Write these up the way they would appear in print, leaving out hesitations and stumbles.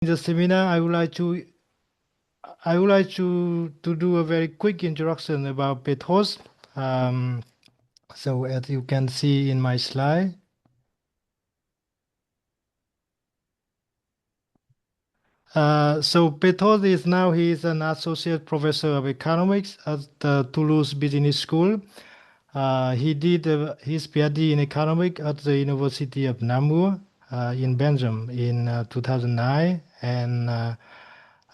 the seminar, I would like to do a very quick introduction about Petros. Um, so as you can see in my slide, so Petros he is an associate professor of economics at the Toulouse Business School. He did his PhD in economics at the University of Namur in Belgium in 2009 and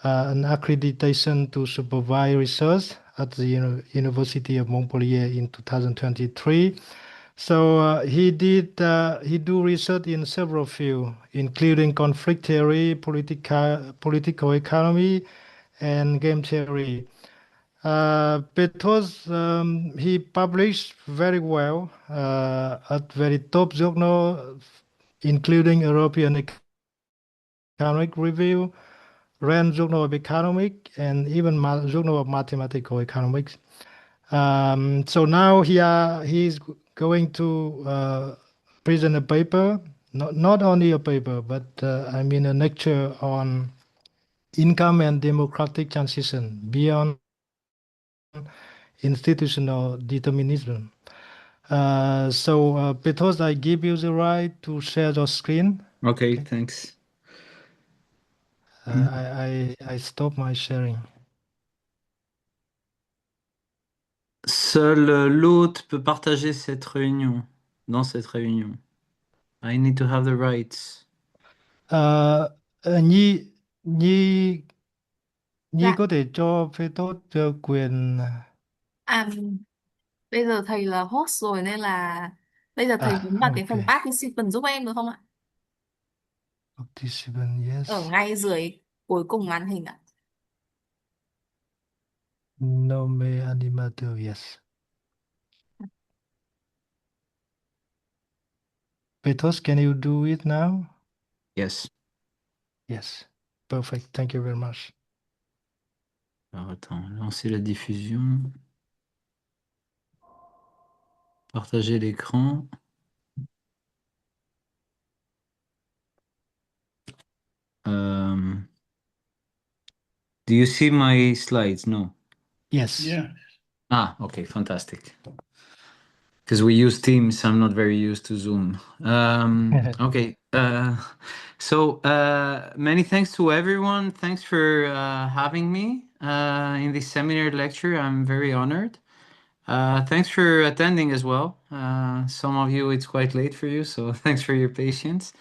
an accreditation to supervise research at the University of Montpellier in 2023. So he do research in several fields, including conflict theory, political economy, and game theory. Petros he published very well at very top journal, including European Economic Review, Rand Journal of Economic, and even Journal of Mathematical Economics. So now he's going to present a paper, not only a paper, but I mean a lecture on income and democratic transition beyond institutional determinism. Petros, I give you the right to share your screen. Okay, Okay. thanks. I stop my sharing. Seul l'hôte peut partager cette réunion, dans cette réunion. I need to have the rights. Ờ, Nhi Nhi Nhi Dạ, có thể cho Petros quyền à, bây giờ thầy là host rồi nên là bây giờ thầy nhấn vào cái ok phần participant giúp em được không ạ? participant Ở yes ngay dưới cuối cùng màn hình ạ. nome animator yes. Petros, can you do it now? Yes. Yes, perfect, thank you very much. Alors attends, lancer la diffusion. Partager l'écran. Do you see my slides? No. Yes. Yeah. Ah, okay, fantastic. Because we use Teams, I'm not very used to Zoom. Okay, many thanks to everyone. Thanks for having me in this seminar lecture. I'm very honored. Thanks for attending as well. Some of you, it's quite late for you, so thanks for your patience.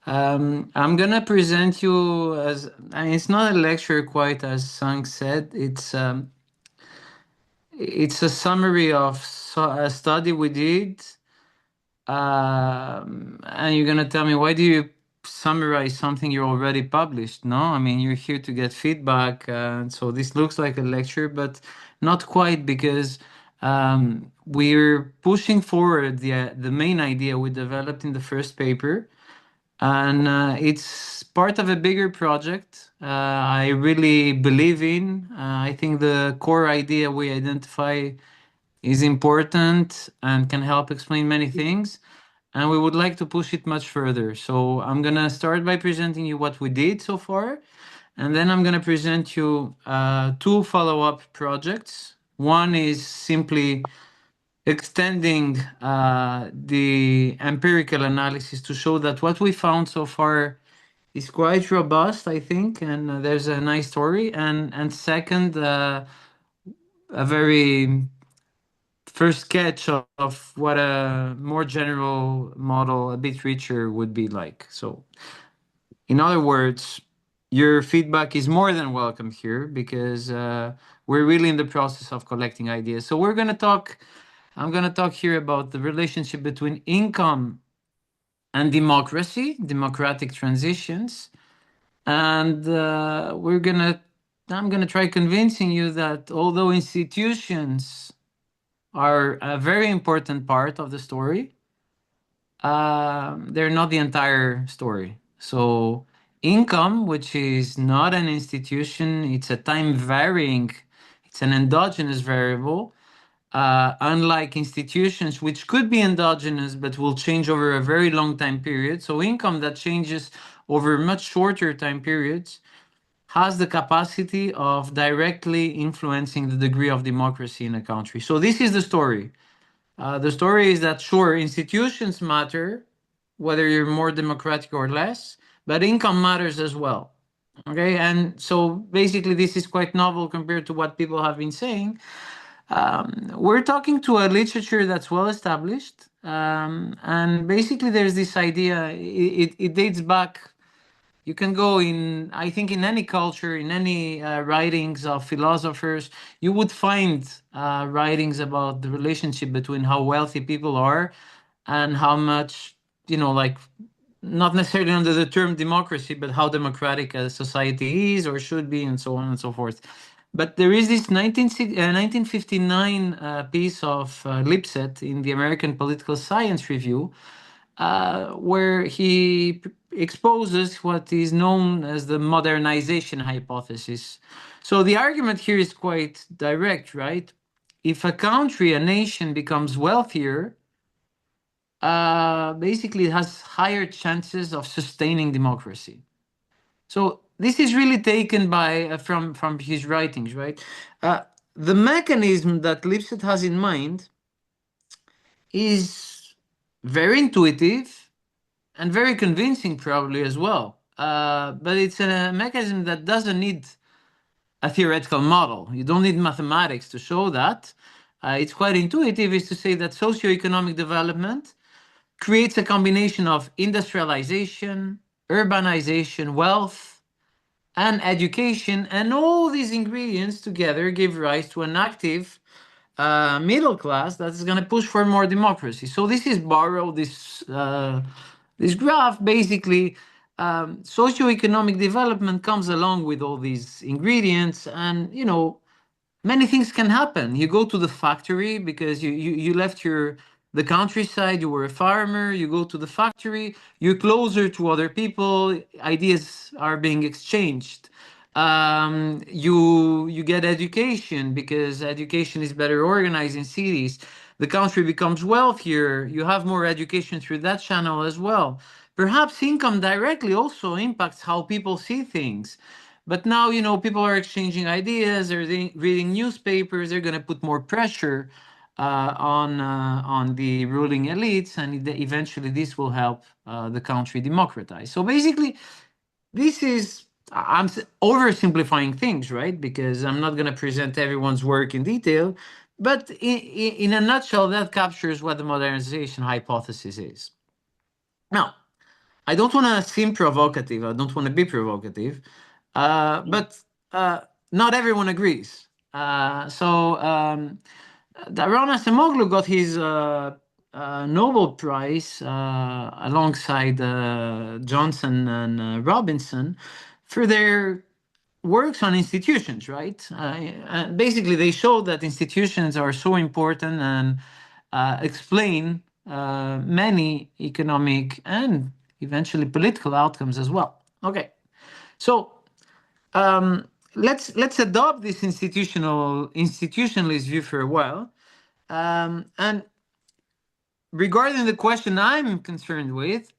I'm gonna present you as, I mean, it's not a lecture quite as Sang said. It's a summary of a study we did. And you're gonna tell me, why do you summarize something you already published? No, I mean, you're here to get feedback. So this looks like a lecture, but not quite, because we're pushing forward the main idea we developed in the first paper. And it's part of a bigger project I really believe in. I think the core idea we identify is important and can help explain many things. And we would like to push it much further. So I'm going to start by presenting you what we did so far. And then I'm going to present you two follow-up projects. One is simply extending the empirical analysis to show that what we found so far is quite robust, I think, and there's a nice story. And second, a very first sketch of what a more general model, a bit richer, would be like. So, in other words, your feedback is more than welcome here, because we're really in the process of collecting ideas. So I'm going to talk here about the relationship between income and democracy, democratic transitions. And I'm going to try convincing you that although institutions are a very important part of the story, they're not the entire story. So income, which is not an institution, it's a time varying, it's an endogenous variable, unlike institutions, which could be endogenous but will change over a very long time period. So income that changes over much shorter time periods has the capacity of directly influencing the degree of democracy in a country. So this is the story. The story is that, sure, institutions matter, whether you're more democratic or less, but income matters as well. Okay, and so basically, this is quite novel compared to what people have been saying. We're talking to a literature that's well established, and basically, there's this idea. It dates back. You can go in, I think, in any culture, in any writings of philosophers, you would find writings about the relationship between how wealthy people are and how much, like, not necessarily under the term democracy, but how democratic a society is or should be, and so on and so forth. But there is this 1959 piece of Lipset in the American Political Science Review, where he exposes what is known as the modernization hypothesis. So the argument here is quite direct, right? If a country, a nation becomes wealthier, basically it has higher chances of sustaining democracy. So this is really taken by from his writings, right? The mechanism that Lipset has in mind is very intuitive and very convincing, probably as well. But it's a mechanism that doesn't need a theoretical model. You don't need mathematics to show that. It's quite intuitive, is to say that socioeconomic development creates a combination of industrialization, urbanization, wealth, and education, and all these ingredients together give rise to an active middle class that is going to push for more democracy. So this is borrowed, this graph basically. Socioeconomic development comes along with all these ingredients, and many things can happen. You go to the factory because you left the countryside, you were a farmer, you go to the factory, you're closer to other people, ideas are being exchanged. You get education because education is better organized in cities. The country becomes wealthier, you have more education through that channel as well. Perhaps income directly also impacts how people see things. But now, people are exchanging ideas, they're reading newspapers, they're going to put more pressure on the ruling elites, and eventually this will help the country democratize. So basically, this is, I'm oversimplifying things, right? Because I'm not going to present everyone's work in detail, but in a nutshell, that captures what the modernization hypothesis is. Now, I don't want to seem provocative. I don't want to be provocative, but not everyone agrees. Daron Acemoglu got his Nobel Prize alongside Johnson and Robinson for their works on institutions, right? Basically, they show that institutions are so important and explain many economic and eventually political outcomes as well. Okay, so let's adopt this institutionalist view for a while, and regarding the question I'm concerned with,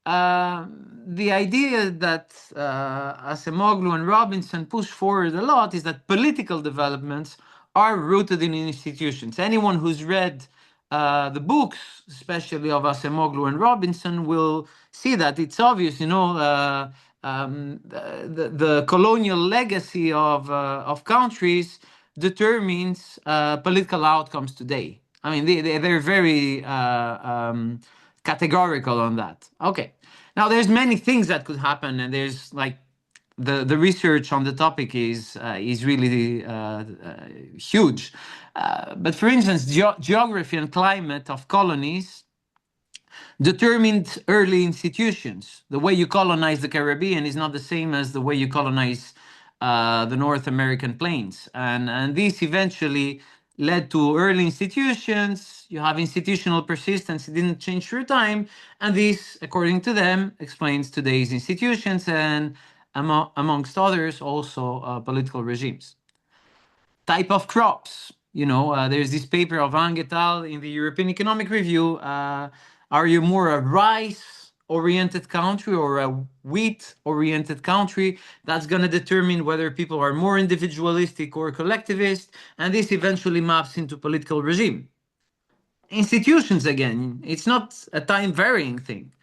the idea that Acemoglu and Robinson push forward a lot is that political developments are rooted in institutions. Anyone who's read the books, especially of Acemoglu and Robinson, will see that it's obvious. The colonial legacy of countries determines political outcomes today. I mean, they're very categorical on that. Okay. Now, there's many things that could happen, and there's like the research on the topic is really huge. But for instance, geography and climate of colonies determined early institutions. The way you colonize the Caribbean is not the same as the way you colonize the North American plains. And this eventually led to early institutions. You have institutional persistence, it didn't change through time. And this, according to them, explains today's institutions and, amongst others, also political regimes. Type of crops. There's this paper of Ang et al. In the European Economic Review. Are you more a rice oriented country or a wheat oriented country. That's going to determine whether people are more individualistic or collectivist, and this eventually maps into political regime. Institutions, again, it's not a time varying thing.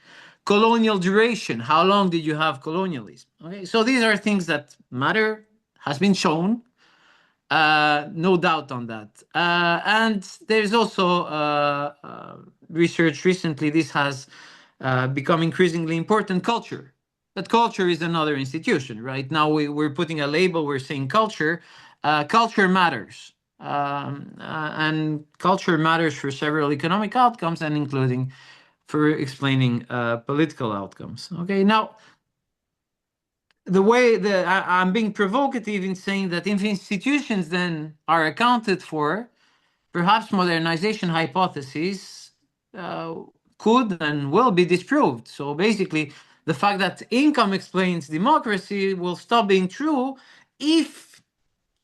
Colonial duration, how long did you have colonialism? Okay, so these are things that matter, has been shown, no doubt on that. And there's also research recently, this has become increasingly important, culture. But culture is another institution, right? Now we're putting a label, we're saying culture. Culture matters. And culture matters for several economic outcomes and including for explaining political outcomes. Okay, now the way that I'm being provocative in saying that if institutions then are accounted for, perhaps modernization hypotheses uh, could and will be disproved. So basically, the fact that income explains democracy will stop being true if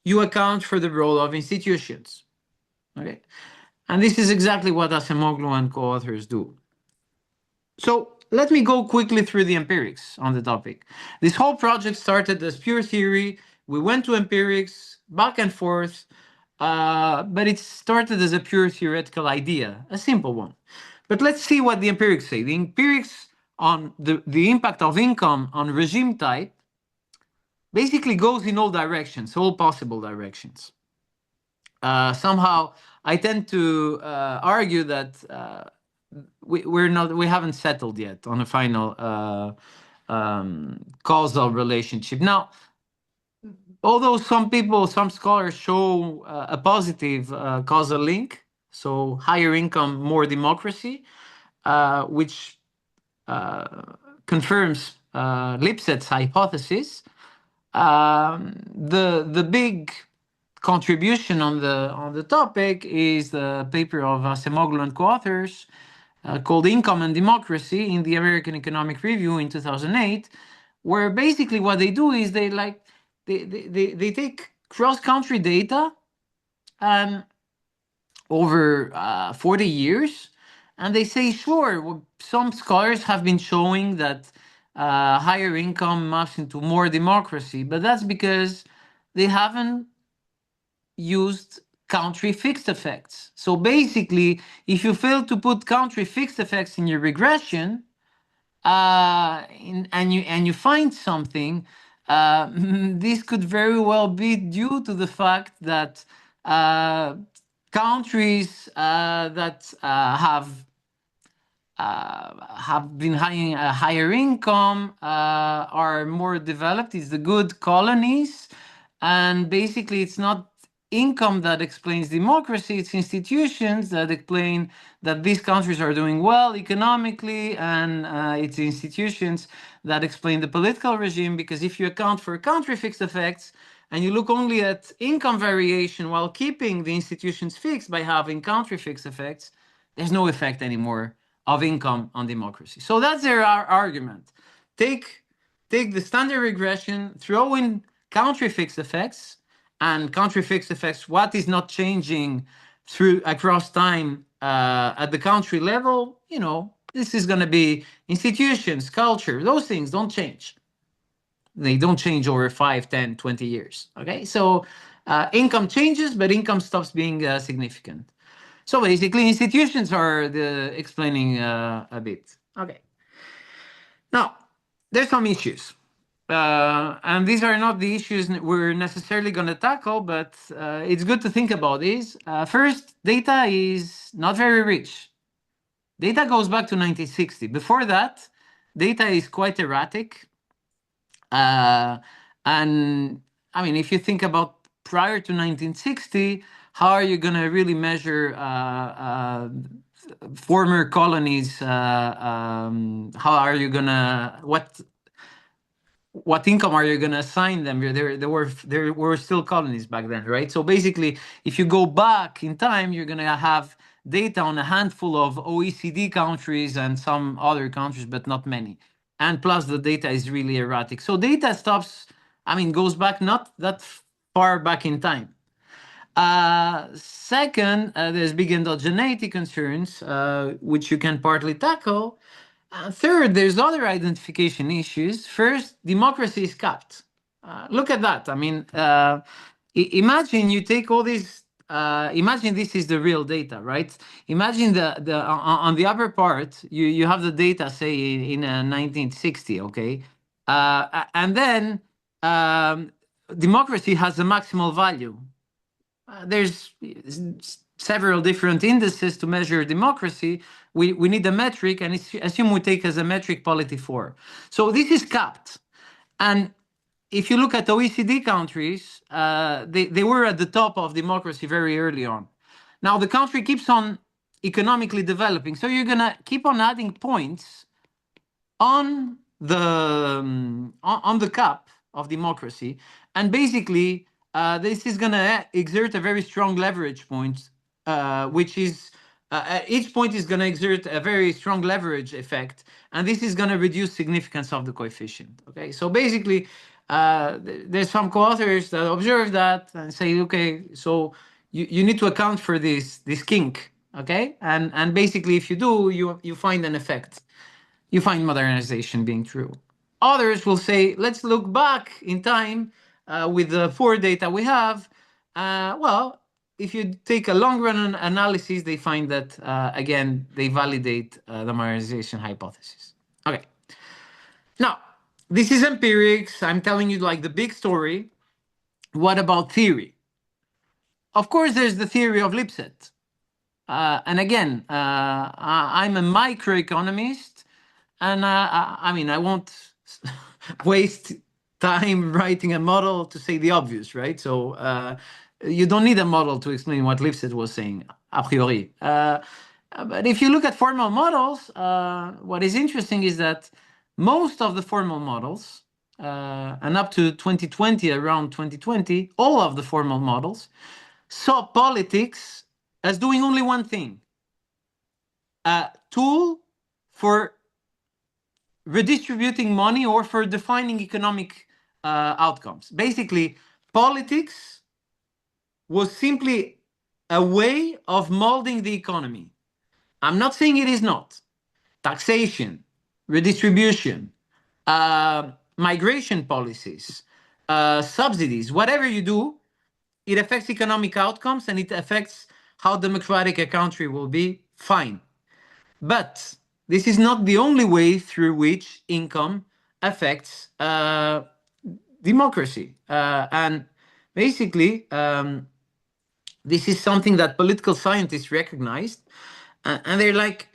you account for the role of institutions. Okay, and this is exactly what Acemoglu and co-authors do. So let me go quickly through the empirics on the topic. This whole project started as pure theory. We went to empirics, back and forth, but it started as a pure theoretical idea, a simple one. But let's see what the empirics say. The empirics on the impact of income on regime type basically goes in all directions, all possible directions. Somehow, I tend to argue that we haven't settled yet on a final causal relationship. Now, although some scholars show a positive causal link, so higher income, more democracy, which confirms Lipset's hypothesis. The big contribution on the topic is the paper of Acemoglu and co-authors called Income and Democracy in the American Economic Review in 2008, where basically what they do is they take cross-country data over 40 years, and they say, sure, some scholars have been showing that higher income maps into more democracy, but that's because they haven't used country fixed effects. So basically, if you fail to put country fixed effects in your regression, and you find something, this could very well be due to the fact that countries that have been having a higher income are more developed. It's the good colonies, and basically it's not income that explains democracy, it's institutions that explain that these countries are doing well economically, and it's institutions that explain the political regime, because if you account for country fixed effects and you look only at income variation while keeping the institutions fixed by having country fixed effects, there's no effect anymore of income on democracy. So that's their argument. Take the standard regression, throw in country fixed effects, and country fixed effects, what is not changing through across time at the country level, this is going to be institutions, culture, those things don't change. They don't change over 5, 10, 20 years. Okay, so income changes, but income stops being significant. So basically, institutions are the explaining a bit. Okay. Now, there's some issues. And these are not the issues we're necessarily going to tackle, but it's good to think about these. First, data is not very rich. Data goes back to 1960. Before that, data is quite erratic. And I mean, if you think about prior to 1960, how are you going to really measure former colonies? How are you going to, what income are you going to assign them? There were still colonies back then, right? So basically, if you go back in time, you're going to have data on a handful of OECD countries and some other countries, but not many. And plus, the data is really erratic. So data goes back not that far back in time. Second, there's big endogeneity concerns, which you can partly tackle. Third, there's other identification issues. First, democracy is capped. Look at that. I mean, imagine you take all these. Imagine this is the real data, right? Imagine the on the upper part, you have the data, say in 1960, okay, and then democracy has a maximal value. There's several different indices to measure democracy. We need a metric, and assume we take as a metric polity 4. So this is capped. And if you look at OECD countries, they were at the top of democracy very early on. Now the country keeps on economically developing. So you're going to keep on adding points on the cap of democracy, and basically this is going to exert a very strong leverage point, which is each point is going to exert a very strong leverage effect, and this is going to reduce significance of the coefficient. Okay, so basically there's some co-authors that observe that and say, okay, so you need to account for this kink. Okay, and basically if you do, you find an effect, you find modernization being true. Others will say, let's look back in time with the poor data we have. Well, if you take a long run analysis, they find that, again, they validate the modernization hypothesis. Okay. Now, this is empirics. I'm telling you like the big story. What about theory? Of course, there's the theory of Lipset. And again, I'm a microeconomist, and I mean, I won't waste time writing a model to say the obvious, right? So you don't need a model to explain what Lipset was saying, a priori. But if you look at formal models, what is interesting is that most of the formal models, and up to 2020, around 2020, all of the formal models saw politics as doing only one thing: a tool for redistributing money or for defining economic outcomes. Basically, politics was simply a way of molding the economy. I'm not saying it is not. Taxation, redistribution, migration policies, subsidies, whatever you do, it affects economic outcomes and it affects how democratic a country will be. Fine. But this is not the only way through which income affects democracy. And basically, this is something that political scientists recognized. And they're like,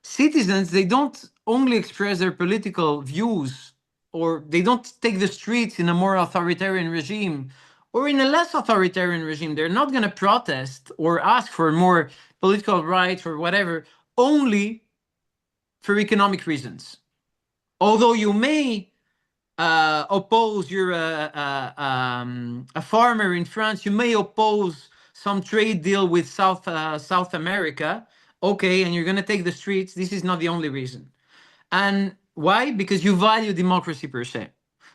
citizens, they don't only express their political views, or they don't take the streets in a more authoritarian regime or in a less authoritarian regime. They're not going to protest or ask for more political rights or whatever, only for economic reasons. Although you may oppose, you're a farmer in France, you may oppose some trade deal with South America, okay, and you're going to take the streets. This is not the only reason. And why? Because you value democracy per se.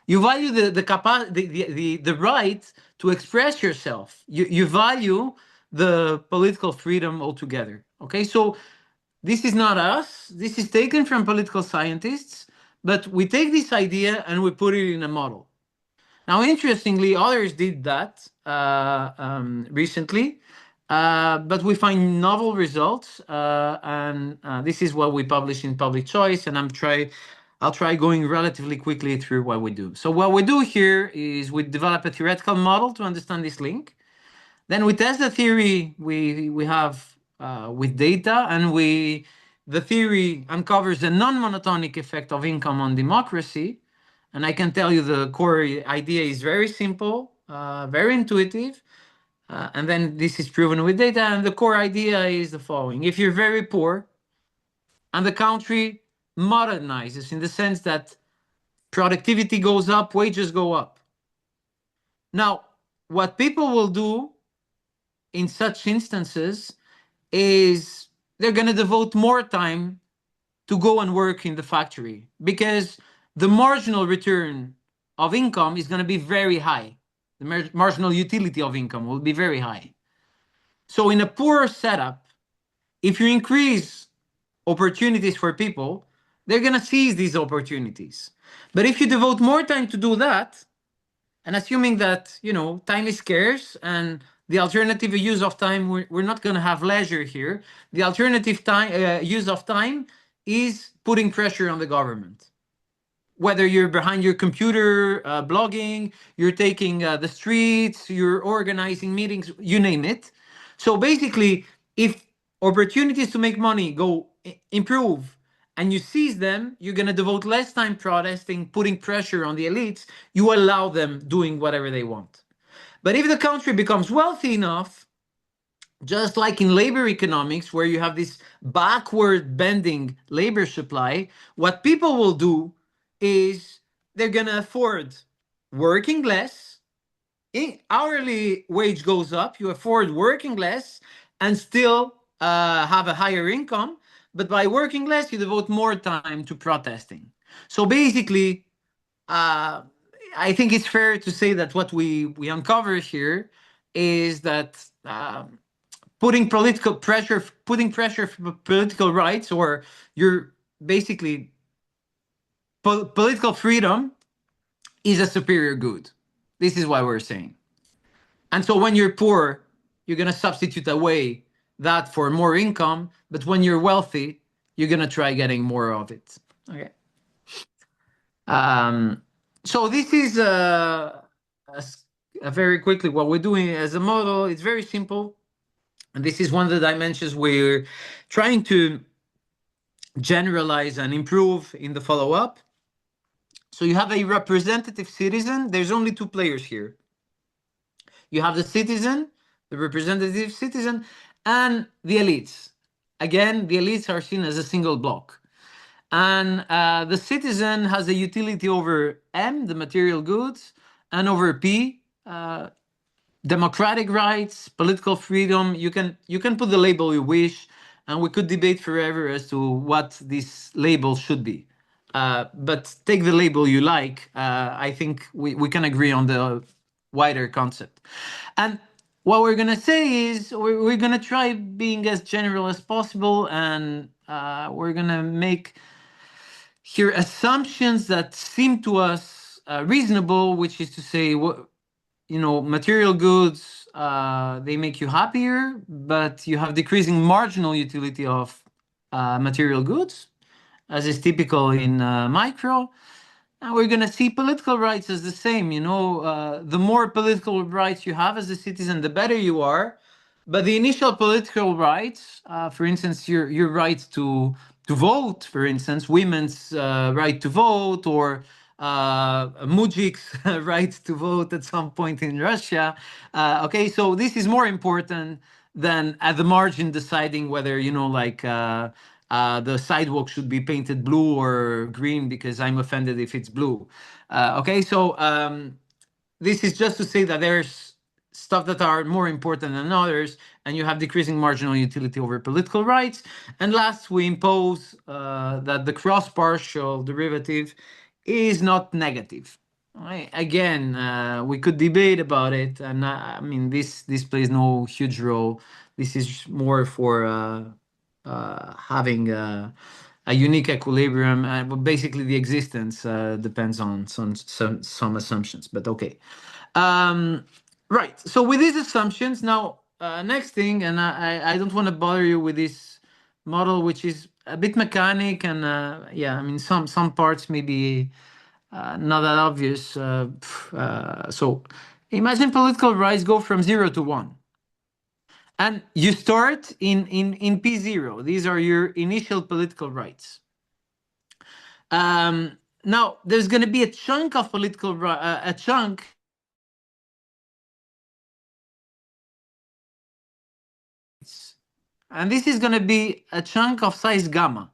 You value the right to express yourself. You value the political freedom altogether. Okay, so this is not us. This is taken from political scientists, but we take this idea and we put it in a model. Now, interestingly, others did that recently, but we find novel results, and this is what we publish in Public Choice, and I'll try going relatively quickly through what we do. So what we do here is we develop a theoretical model to understand this link. Then we test the theory we have with data, and the theory uncovers the non-monotonic effect of income on democracy. And I can tell you the core idea is very simple, very intuitive. And then this is proven with data. And the core idea is the following: if you're very poor and the country modernizes in the sense that productivity goes up, wages go up. Now, what people will do in such instances is they're going to devote more time to go and work in the factory, because the marginal return of income is going to be very high. The marginal utility of income will be very high. So in a poor setup, if you increase opportunities for people, they're going to seize these opportunities. But if you devote more time to do that, and assuming that, time is scarce and the alternative use of time, we're not going to have leisure here. The alternative time use of time is putting pressure on the government. Whether you're behind your computer, blogging, you're taking the streets, you're organizing meetings, you name it. So basically, if opportunities to make money improve and you seize them, you're going to devote less time protesting, putting pressure on the elites. You allow them doing whatever they want. But if the country becomes wealthy enough, just like in labor economics, where you have this backward bending labor supply, what people will do is they're going to afford working less. Hourly wage goes up, you afford working less and still have a higher income. But by working less, you devote more time to protesting. So basically, I think it's fair to say that what we uncover here is that putting pressure for political rights, or your basically political freedom, is a superior good. This is what we're saying. And so when you're poor, you're going to substitute away that for more income. But when you're wealthy, you're going to try getting more of it. Okay. So this is very quickly what we're doing as a model. It's very simple. And this is one of the dimensions we're trying to generalize and improve in the follow-up. So you have a representative citizen. There's only two players here. You have the citizen, the representative citizen, and the elites. Again, the elites are seen as a single block. And the citizen has a utility over M, the material goods, and over P, democratic rights, political freedom. You can put the label you wish, and we could debate forever as to what this label should be. But take the label you like. I think we can agree on the wider concept. And what we're going to say is we're going to try being as general as possible, and we're going to make here assumptions that seem to us reasonable, which is to say, material goods, they make you happier, but you have decreasing marginal utility of material goods, as is typical in micro. And we're going to see political rights as the same. The more political rights you have as a citizen, the better you are. But the initial political rights, for instance, your right to vote, for instance, women's right to vote, or Mujik's right to vote at some point in Russia. Okay, so this is more important than at the margin deciding whether, the sidewalk should be painted blue or green because I'm offended if it's blue. Okay, so this is just to say that there's stuff that are more important than others, and you have decreasing marginal utility over political rights. And last, we impose that the cross-partial derivative is not negative. Right? Again, we could debate about it, and I mean, this plays no huge role. This is more for having a unique equilibrium. But basically, the existence depends on some assumptions. But okay. Right. So with these assumptions, now next thing, and I don't want to bother you with this model, which is a bit mechanic, and yeah, I mean some parts may be not that obvious. So imagine political rights go from 0 to 1. And you start in P0. These are your initial political rights. Now, there's going to be a chunk of political a chunk. And this is going to be a chunk of size gamma.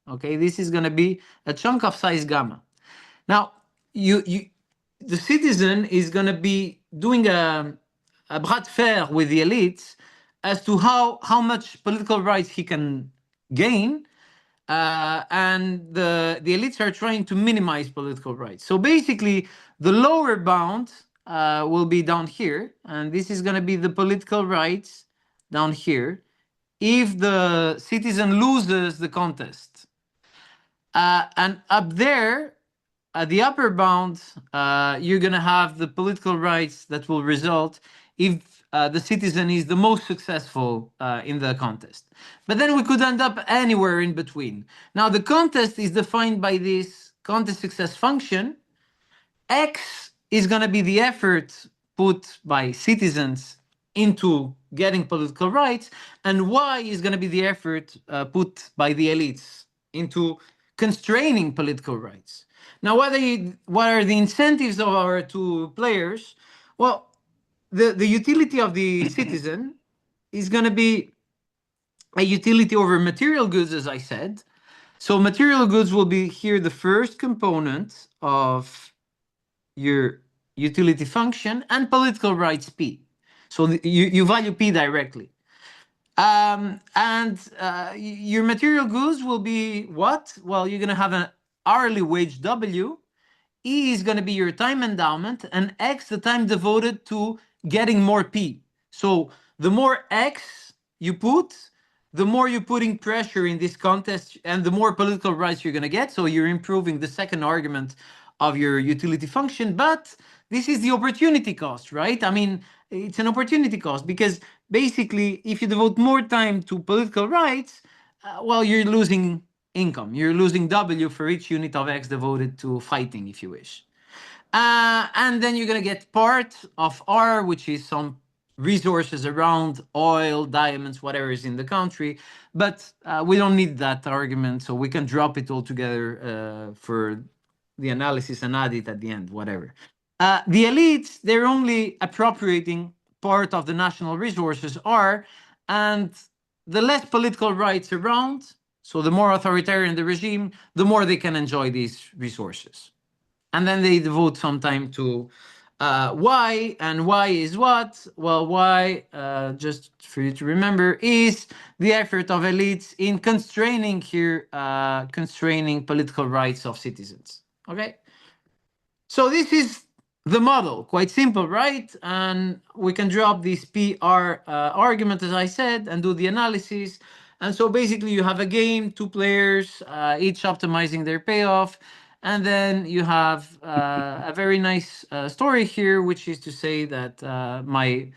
Okay, this is going to be a chunk of size gamma. Now, the citizen is going to be doing a bras de fer with the elites as to how much political rights he can gain, and the elites are trying to minimize political rights. So basically, the lower bound will be down here, and this is going to be the political rights down here if the citizen loses the contest. And up there, at the upper bound, you're going to have the political rights that will result if the citizen is the most successful in the contest. But then we could end up anywhere in between. Now, the contest is defined by this contest success function. X is going to be the effort put by citizens into getting political rights, and Y is going to be the effort put by the elites into constraining political rights. Now, what are the incentives of our two players? Well, the utility of the citizen is going to be a utility over material goods, as I said. So material goods will be here the first component of your utility function, and political rights P. So you value P directly. And your material goods will be what? Well, you're going to have an hourly wage W. E is going to be your time endowment, and X the time devoted to getting more P. So the more X you put, the more you're putting pressure in this contest, and the more political rights you're going to get. So you're improving the second argument of your utility function. But this is the opportunity cost, right? I mean, it's an opportunity cost because basically, if you devote more time to political rights, well, you're losing income. You're losing W for each unit of X devoted to fighting, if you wish. And then you're going to get part of R, which is some resources around oil, diamonds, whatever is in the country. But we don't need that argument, so we can drop it all together for the analysis and add it at the end, whatever. The elites, they're only appropriating part of the national resources are, and the less political rights around, so the more authoritarian the regime, the more they can enjoy these resources. And then they devote some time to Y, and Y is what? Well, Y, just for you to remember, is the effort of elites in constraining here, constraining political rights of citizens. Okay? So this is the model, quite simple, right? And we can drop this PR argument, as I said, and do the analysis. And so basically you have a game, two players, each optimizing their payoff. And then you have a very nice story here, which is to say that my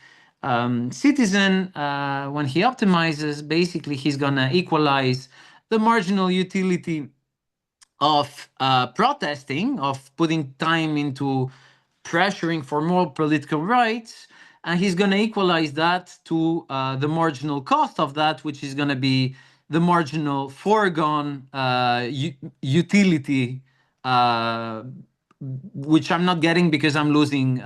citizen, when he optimizes, basically he's going to equalize the marginal utility of protesting, of putting time into pressuring for more political rights, and he's going to equalize that to the marginal cost of that, which is going to be the marginal foregone utility, which I'm not getting because I'm losing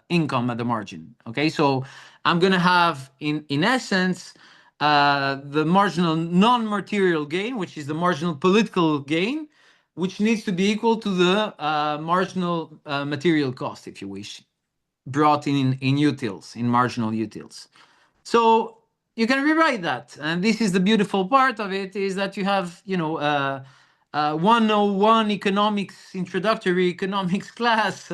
income at the margin. Okay, so I'm going to have, in essence, the marginal non-material gain, which is the marginal political gain, which needs to be equal to the marginal material cost, if you wish, brought in utils, in marginal utils. So you can rewrite that, and this is the beautiful part of it: is that you have, 101 economics, introductory economics class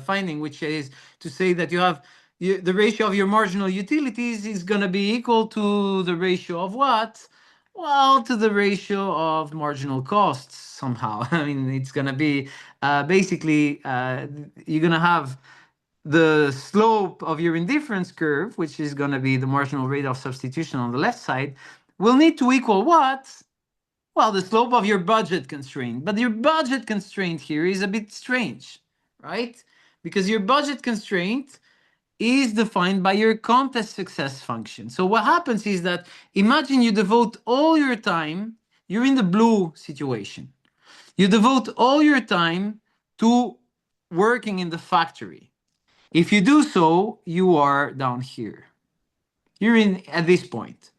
finding, which is to say that you have the ratio of your marginal utilities is going to be equal to the ratio of what? Well, to the ratio of marginal costs somehow. I mean, it's going to be basically you're going to have the slope of your indifference curve, which is going to be the marginal rate of substitution on the left side, will need to equal what? Well, the slope of your budget constraint. But your budget constraint here is a bit strange, right? Because your budget constraint is defined by your contest success function. So what happens is that imagine you devote all your time, you're in the blue situation. You devote all your time to working in the factory. If you do so, you are down here. You're in at this point.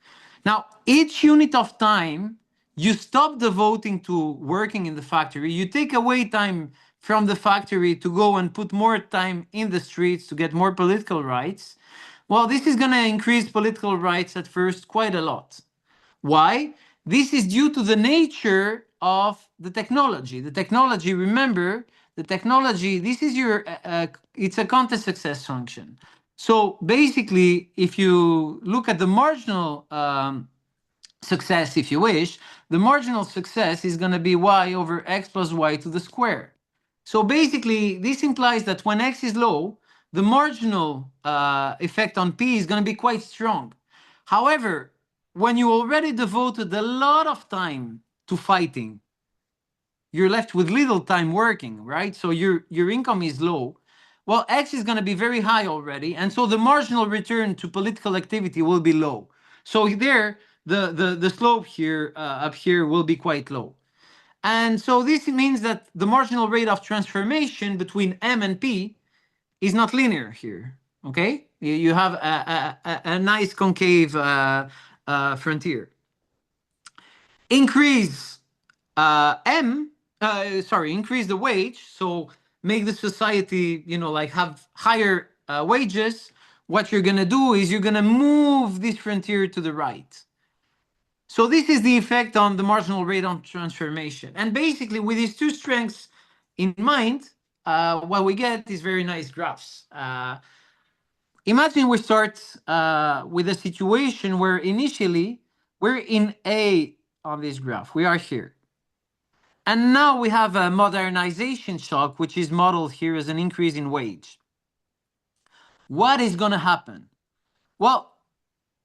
Now, each unit of time you stop devoting to working in the factory, you take away time from the factory to go and put more time in the streets to get more political rights. Well, this is going to increase political rights at first quite a lot. Why? This is due to the nature of the technology. The technology, remember, the technology, this is your, it's a contest success function. So basically, if you look at the marginal success, if you wish, the marginal success is going to be y over x plus y to the square. So basically, this implies that when x is low, the marginal effect on p is going to be quite strong. However, when you already devoted a lot of time to fighting, you're left with little time working, right? So your income is low. Well, X is going to be very high already, and so the marginal return to political activity will be low. So there, the slope here up here will be quite low. And so this means that the marginal rate of transformation between M and P is not linear here. Okay, you have a nice concave frontier. Increase increase the wage, so make the society, like have higher wages. What you're gonna do is you're gonna move this frontier to the right. So this is the effect on the marginal rate on transformation. And basically, with these two strengths in mind, what we get is very nice graphs. Imagine we start with a situation where initially we're in A on this graph. We are here. And now we have a modernization shock, which is modeled here as an increase in wage. What is going to happen? Well,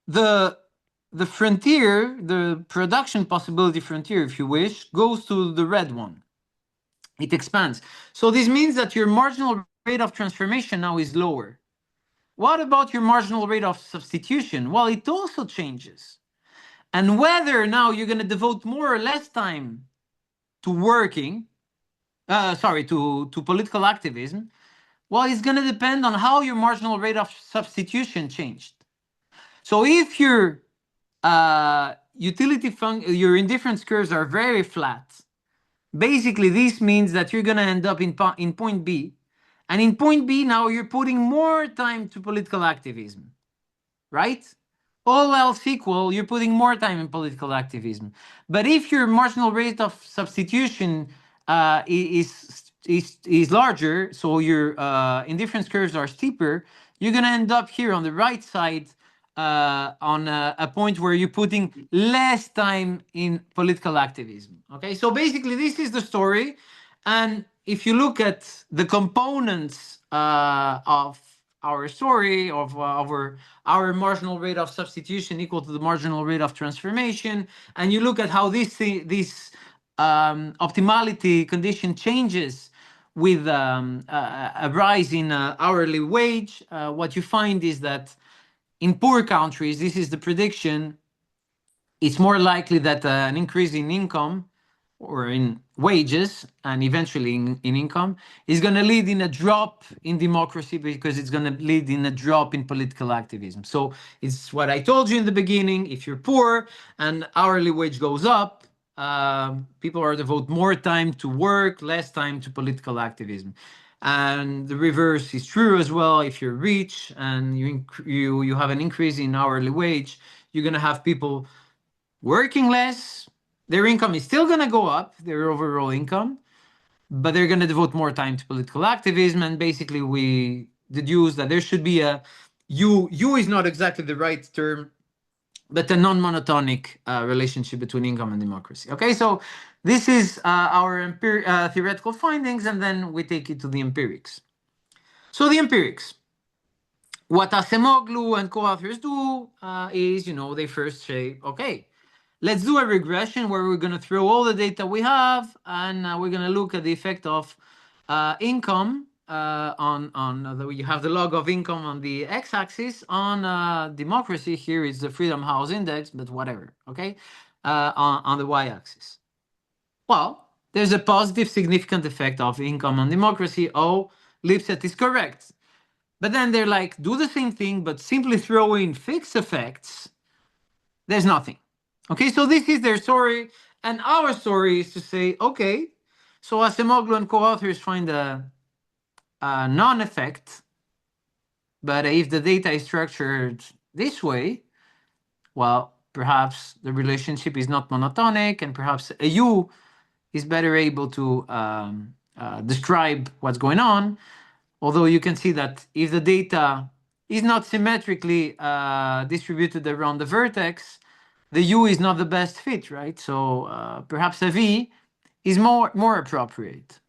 the frontier, the production possibility frontier, if you wish, goes to the red one. It expands. So this means that your marginal rate of transformation now is lower. What about your marginal rate of substitution? Well, it also changes. And whether now you're going to devote more or less time to working, to political activism, well, it's going to depend on how your marginal rate of substitution changed. So if your your indifference curves are very flat, basically this means that you're going to end up in point B. And in point B now you're putting more time to political activism, right? All else equal, you're putting more time in political activism. But if your marginal rate of substitution is larger, so your indifference curves are steeper, you're going to end up here on the right side on a point where you're putting less time in political activism. Okay, so basically this is the story. And if you look at the components of our story of our marginal rate of substitution equal to the marginal rate of transformation, and you look at how this optimality condition changes with a rise in hourly wage, what you find is that in poor countries, this is the prediction, it's more likely that an increase in income or in wages and eventually in income is going to lead in a drop in democracy because it's going to lead in a drop in political activism. So it's what I told you in the beginning. If you're poor and hourly wage goes up, people are devote more time to work, less time to political activism. And the reverse is true as well. If you're rich and you have an increase in hourly wage, you're going to have people working less. Their income is still going to go up, their overall income, but they're going to devote more time to political activism. And basically, we deduce that there should be a U is not exactly the right term, but a non-monotonic relationship between income and democracy. Okay, so this is our theoretical findings, and then we take it to the empirics. So the empirics. What Acemoglu and co-authors do is, they first say, okay, let's do a regression where we're going to throw all the data we have, and we're going to look at the effect of income you have the log of income on the x-axis. On democracy, here is the Freedom House Index, but whatever, okay, on the y-axis. Well, there's a positive significant effect of income on democracy. Oh, Lipset is correct. But then they're like, do the same thing, but simply throw in fixed effects. There's nothing. Okay, so this is their story, and our story is to say, okay, so Acemoglu and co-authors find a non-effect, but if the data is structured this way, well, perhaps the relationship is not monotonic, and perhaps a U is better able to describe what's going on. Although you can see that if the data is not symmetrically distributed around the vertex, the U is not the best fit, right? So perhaps a V is more appropriate.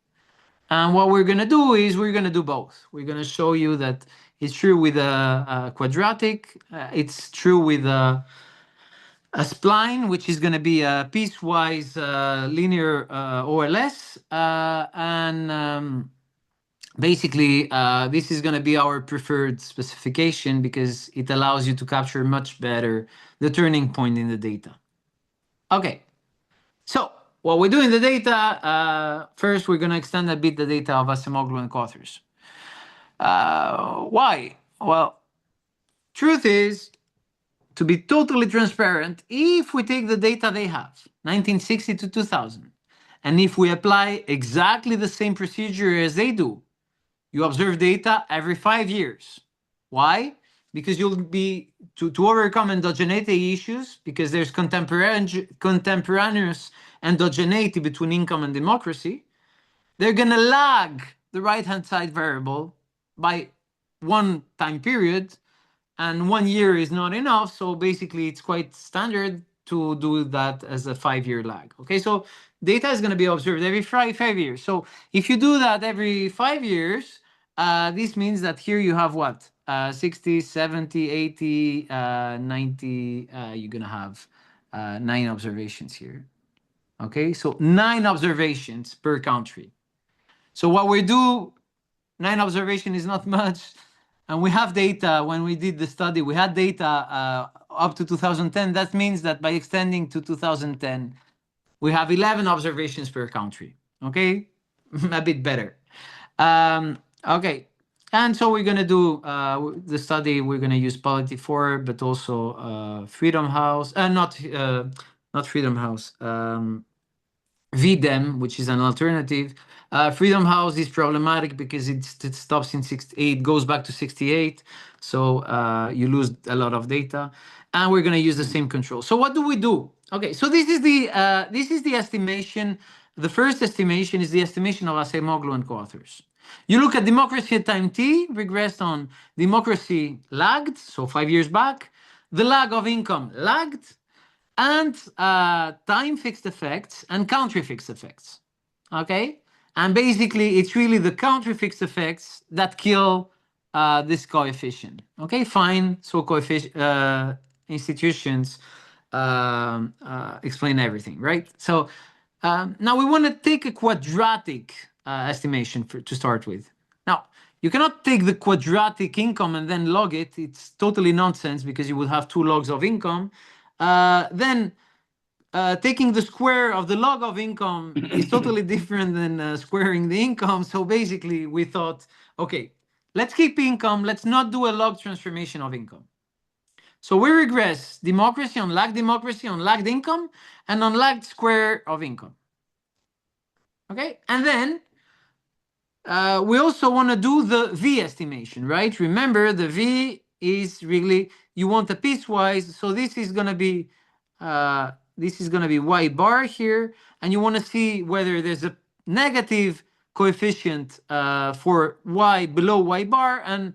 And what we're going to do is we're going to do both. We're going to show you that it's true with a quadratic, it's true with a spline, which is going to be a piecewise linear OLS, and basically this is going to be our preferred specification because it allows you to capture much better the turning point in the data. Okay, so what we do in the data, first we're going to extend a bit the data of Acemoglu and co-authors. Why? Well, truth is, to be totally transparent, if we take the data they have, 1960 to 2000, and if we apply exactly the same procedure as they do, you observe data every 5 years. Why? Because you'll be, to overcome endogeneity issues, because there's contemporaneous endogeneity between income and democracy, they're going to lag the right-hand side variable by one time period, and 1 year is not enough. So basically, it's quite standard to do that as a 5-year lag. Okay, so data is going to be observed every 5 years. So if you do that every 5 years, this means that here you have what? 60, 70, 80, 90, you're going to have 9 observations here. Okay, so 9 observations per country. So what we do, 9 observation is not much. And we have data, when we did the study, we had data up to 2010. That means that by extending to 2010, we have 11 observations per country. Okay, a bit better. Okay, and so we're going to do the study. We're going to use Polity 4, but also Freedom House, not Freedom House, VDEM, which is an alternative. Freedom House is problematic because it stops in 68, it goes back to 68, so you lose a lot of data. And we're going to use the same control. So what do we do? Okay, so this is the estimation. The first estimation is the estimation of Acemoglu and co-authors. You look at democracy at time t, regressed on democracy lagged, so 5 years back. The lag of income lagged, and time fixed effects and country fixed effects. Okay, and basically it's really the country fixed effects that kill this coefficient. Okay, fine. So coefficient institutions explain everything, right? So now we want to take a quadratic estimation to start with. Now, you cannot take the quadratic income and then log it. It's totally nonsense because you will have 2 logs of income. Then taking the square of the log of income is totally different than squaring the income. So basically, we thought, okay, let's keep income. Let's not do a log transformation of income. So we regress democracy on lagged income, and on lagged square of income. Okay, and then we also want to do the V estimation, right? Remember, the V is really, you want a piecewise, so this is going to be y bar here, and you want to see whether there's a negative coefficient for y below y bar, and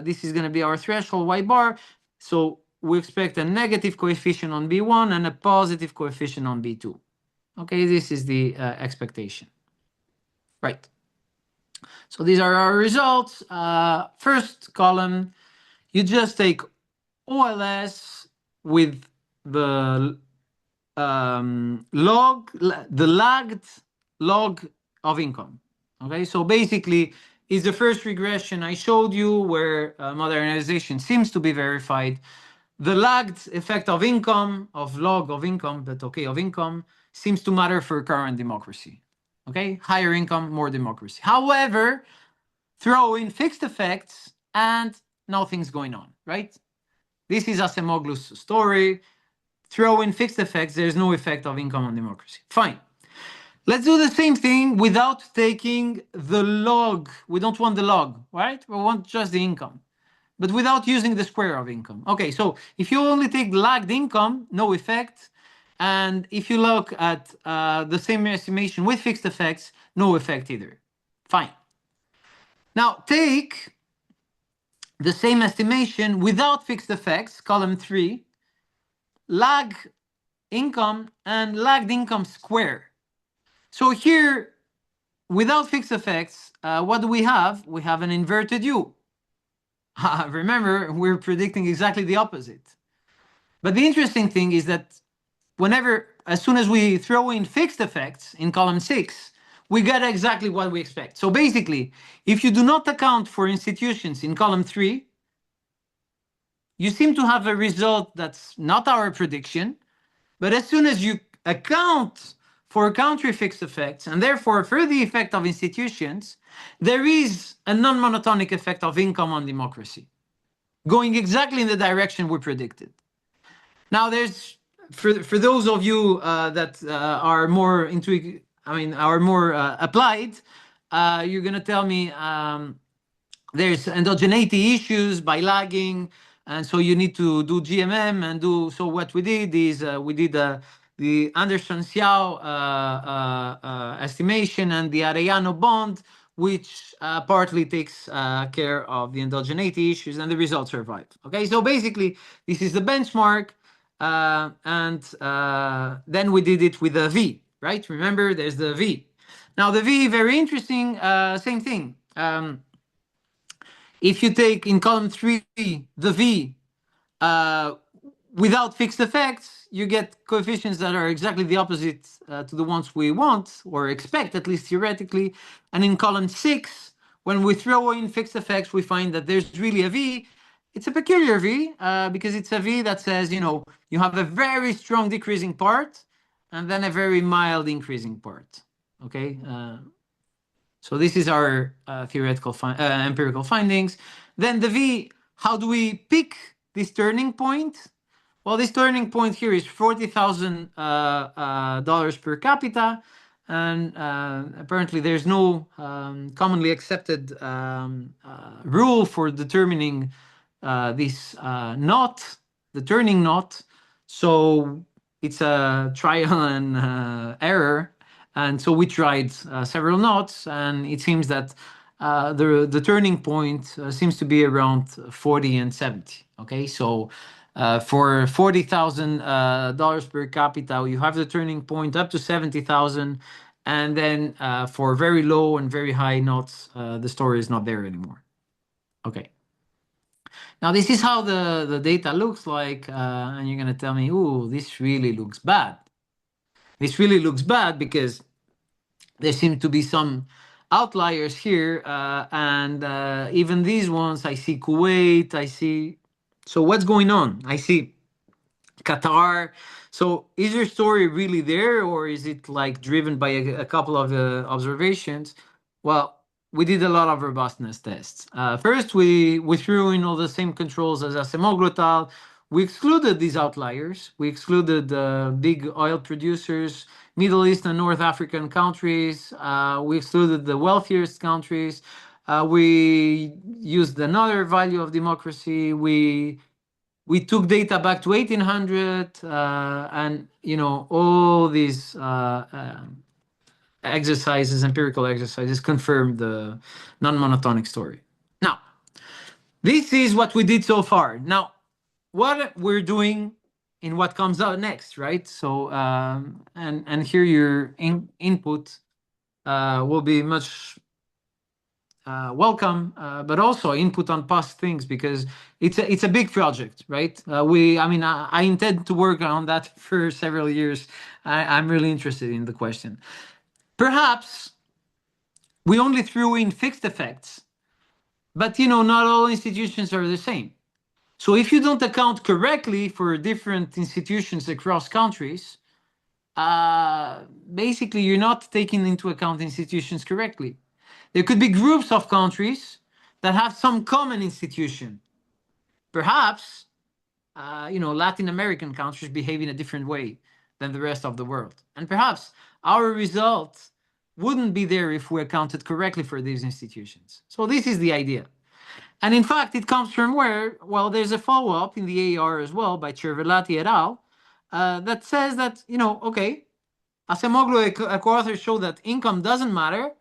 this is going to be our threshold y bar. So we expect a negative coefficient on B1 and a positive coefficient on B2. Okay, this is the expectation. Right. So these are our results. First column, you just take OLS with the the lagged log of income. Okay, so basically, it's the first regression I showed you where modernization seems to be verified. The lagged effect of income, of log of income, but okay, of income, seems to matter for current democracy. Okay, higher income, more democracy. However, throw in fixed effects and nothing's going on, right? This is Acemoglu's story. Throw in fixed effects, there's no effect of income on democracy. Fine. Let's do the same thing without taking the log. We don't want the log, right? We want just the income, but without using the square of income. Okay, so if you only take lagged income, no effect. And if you look at the same estimation with fixed effects, no effect either. Fine. Now take the same estimation without fixed effects, column 3. lag income and lagged income square. So here, without fixed effects, what do we have? We have an inverted U. Remember, we're predicting exactly the opposite. But the interesting thing is that as soon as we throw in fixed effects in column 6, we get exactly what we expect. So basically, if you do not account for institutions in column 3, you seem to have a result that's not our prediction. But as soon as you account for country fixed effects, and therefore for the effect of institutions, there is a non-monotonic effect of income on democracy, going exactly in the direction we predicted. Now, there's for those of you that are more are more applied, you're going to tell me there's endogeneity issues by lagging, and so you need to do GMM and do. So what we did is we did the Anderson-Xiao estimation and the Arellano bond, which partly takes care of the endogeneity issues, and the results survive. Okay, so basically this is the benchmark, and then we did it with a V, right? Remember, there's the V. Now the V, very interesting, same thing. If you take in column 3 the V without fixed effects, you get coefficients that are exactly the opposite to the ones we want or expect, at least theoretically. And in column 6, when we throw in fixed effects, we find that there's really a V. It's a peculiar V because it's a V that says, you have a very strong decreasing part and then a very mild increasing part. Okay. So this is our theoretical empirical findings. Then the V, how do we pick this turning point? Well, this turning point here is $40,000 per capita, and apparently there's no commonly accepted rule for determining this knot, the turning knot. So it's a trial and error. And so we tried several knots, and it seems that the turning point seems to be around 40 and 70. Okay, so for $40,000 per capita, you have the turning point up to 70,000, and then for very low and very high knots, the story is not there anymore. Okay. Now this is how the data looks like, and you're going to tell me, "Ooh, this really looks bad." This really looks bad because there seem to be some outliers here, and even these ones, I see Kuwait, I see. So what's going on? I see Qatar. So is your story really there, or is it like driven by a couple of observations? Well, we did a lot of robustness tests. First, we threw in all the same controls as Acemoglu et al. We excluded these outliers. We excluded big oil producers, Middle East and North African countries. We excluded the wealthiest countries. We used another value of democracy. We took data back to 1800, and all these exercises, empirical exercises, confirmed the non-monotonic story. Now, this is what we did so far. Now, what we're doing in what comes out next, right? So, and here your input will be much welcome, but also input on past things, because it's a big project, right? I intend to work on that for several years. I'm really interested in the question. Perhaps we only threw in fixed effects, but not all institutions are the same. So if you don't account correctly for different institutions across countries, basically you're not taking into account institutions correctly. There could be groups of countries that have some common institution. Perhaps, Latin American countries behave in a different way than the rest of the world. And perhaps our results wouldn't be there if we accounted correctly for these institutions. So this is the idea. And in fact, it comes from where? Well, there's a follow-up in the AR as well by Cervellati et al. That says that, okay, Acemoglu a co-authors show that income doesn't matter,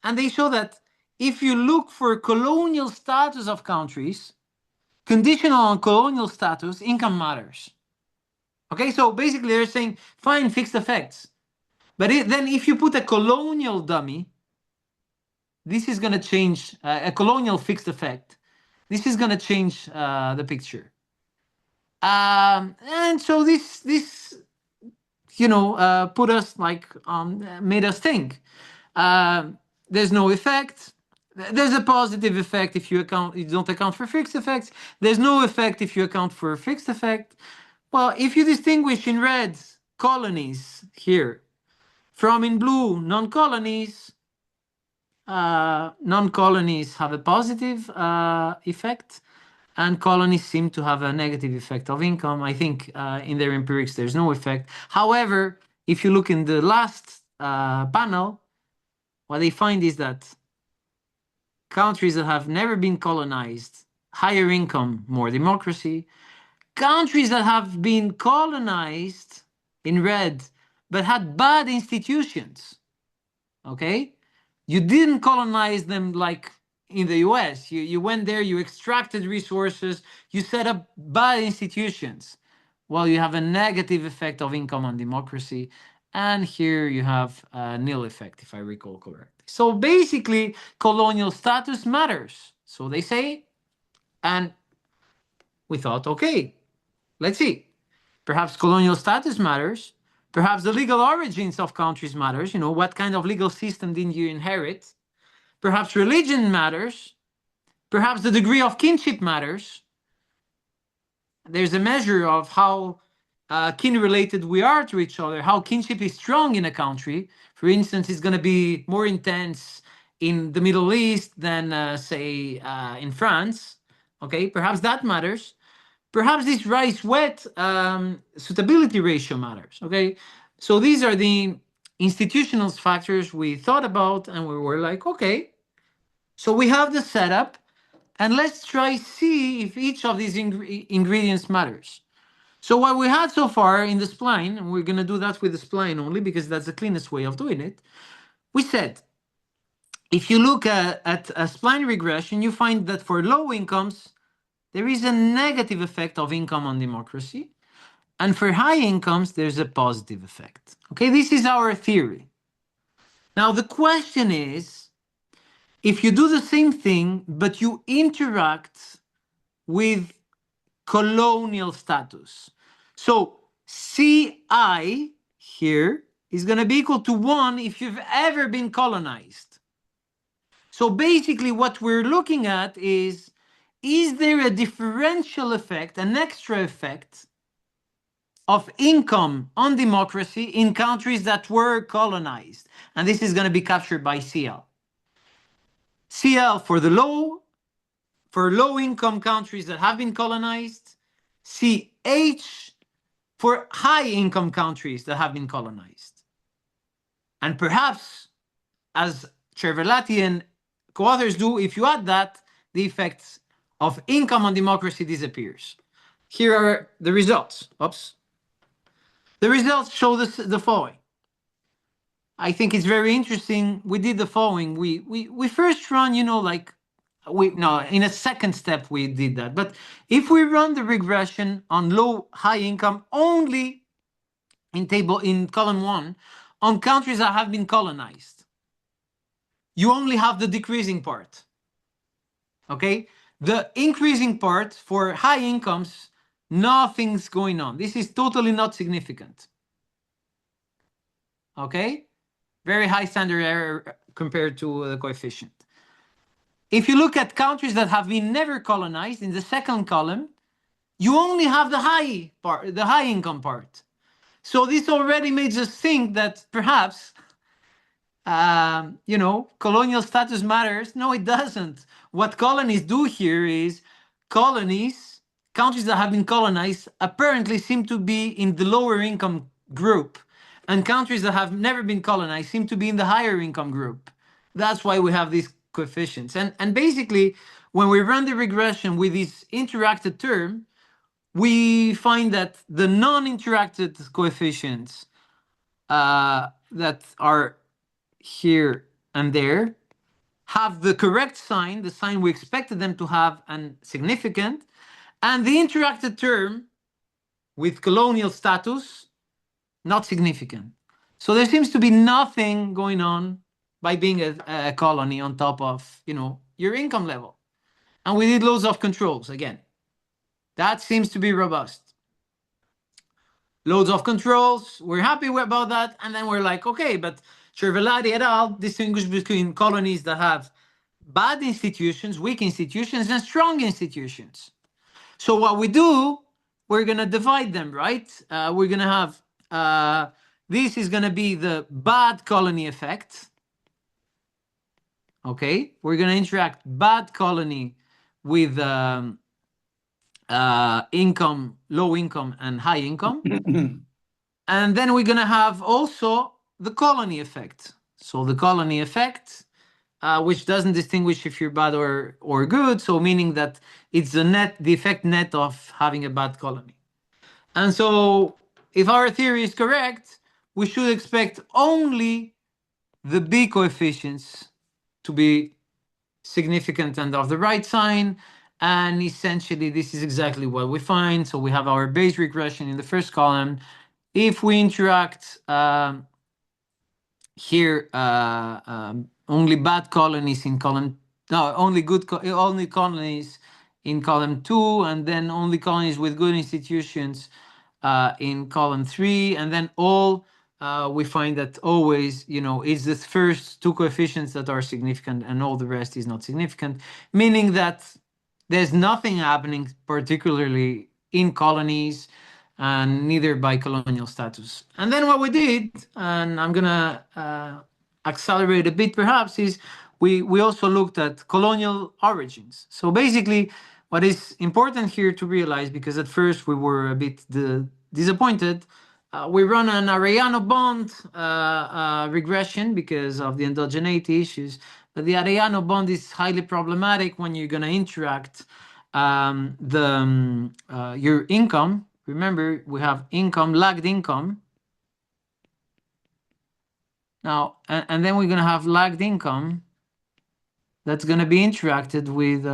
and they show that if you look for colonial status of countries, conditional on colonial status, income matters. Okay, so basically they're saying find fixed effects. But then if you put a colonial dummy, this is going to change, a colonial fixed effect. This is going to change the picture. And so this put us like made us think. There's no effect. There's a positive effect if you don't account for fixed effects. There's no effect if you account for a fixed effect. Well, if you distinguish in red colonies here from in blue non-colonies, non-colonies have a positive effect, and colonies seem to have a negative effect of income. I think in their empirics there's no effect. However, if you look in the last panel, what they find is that countries that have never been colonized, higher income, more democracy. Countries that have been colonized, in red, but had bad institutions, okay? You didn't colonize them like in the US. You went there, you extracted resources, you set up bad institutions. Well, you have a negative effect of income on democracy. And here you have a nil effect, if I recall correctly. So basically, colonial status matters. So they say, and we thought, okay, let's see. Perhaps colonial status matters. Perhaps the legal origins of countries matters. What kind of legal system did you inherit? Perhaps religion matters. Perhaps the degree of kinship matters. There's a measure of how kin-related we are to each other, how kinship is strong in a country. For instance, it's going to be more intense in the Middle East than, say, in France. Okay, perhaps that matters. Perhaps this rice-wet suitability ratio matters. Okay, so these are the institutional factors we thought about, and we were like, okay, so we have the setup, and let's try see if each of these ingredients matters. So what we had so far in the spline, and we're going to do that with the spline only because that's the cleanest way of doing it, we said, if you look at a spline regression, you find that for low incomes, there is a negative effect of income on democracy. And for high incomes, there's a positive effect. Okay, this is our theory. Now, the question is, if you do the same thing, but you interact with colonial status. So CI here is going to be equal to 1 if you've ever been colonized. So basically what we're looking at is there a differential effect, an extra effect of income on democracy in countries that were colonized? And this is going to be captured by CL. CL for low income countries that have been colonized, CH for high income countries that have been colonized. And perhaps, as Cervellati and co-authors do, if you add that, the effects of income on democracy disappears. Here are the results. Oops. The results show the following. I think it's very interesting. We did the following. We first run, in a second step we did that. But if we run the regression on high income only in column 1 on countries that have been colonized, you only have the decreasing part. Okay? The increasing part for high incomes, nothing's going on. This is totally not significant. Okay? Very high standard error compared to the coefficient. If you look at countries that have been never colonized in the second column, you only have the high part, the high income part. So this already makes us think that perhaps, colonial status matters. No, it doesn't. What colonies do here is countries that have been colonized apparently seem to be in the lower income group, and countries that have never been colonized seem to be in the higher income group. That's why we have these coefficients. And basically, when we run the regression with this interacted term, we find that the non-interacted coefficients that are here and there have the correct sign, the sign we expected them to have, and significant. And the interacted term with colonial status, not significant. So there seems to be nothing going on by being a colony on top of, your income level. And we did loads of controls again. That seems to be robust. Loads of controls. We're happy about that. And then we're like, okay, but Cervellari et al. Distinguish between colonies that have bad institutions, weak institutions, and strong institutions. So what we do, we're going to divide them, right? We're going to have, this is going to be the bad colony effect. Okay, we're going to interact bad colony with income, low income and high income. And then we're going to have also the colony effect. So the colony effect, which doesn't distinguish if you're bad or good. So meaning that it's the effect net of having a bad colony. And so if our theory is correct, we should expect only the B coefficients to be significant and of the right sign. And essentially, this is exactly what we find. So we have our Bayes regression in the first column. If we interact here, only bad colonies in column, no, only only colonies in column 2, and then only colonies with good institutions in column 3, and then all we find that always, is the first two coefficients that are significant and all the rest is not significant, meaning that there's nothing happening particularly in colonies and neither by colonial status. And then what we did, and I'm gonna accelerate a bit perhaps, is we also looked at colonial origins. So basically, what is important here to realize, because at first we were a bit disappointed, we run an Arellano bond regression because of the endogeneity issues. But the Arellano bond is highly problematic when you're going to interact your income. Remember, we have income, lagged income. Now, and then we're going to have lagged income that's going to be interacted with,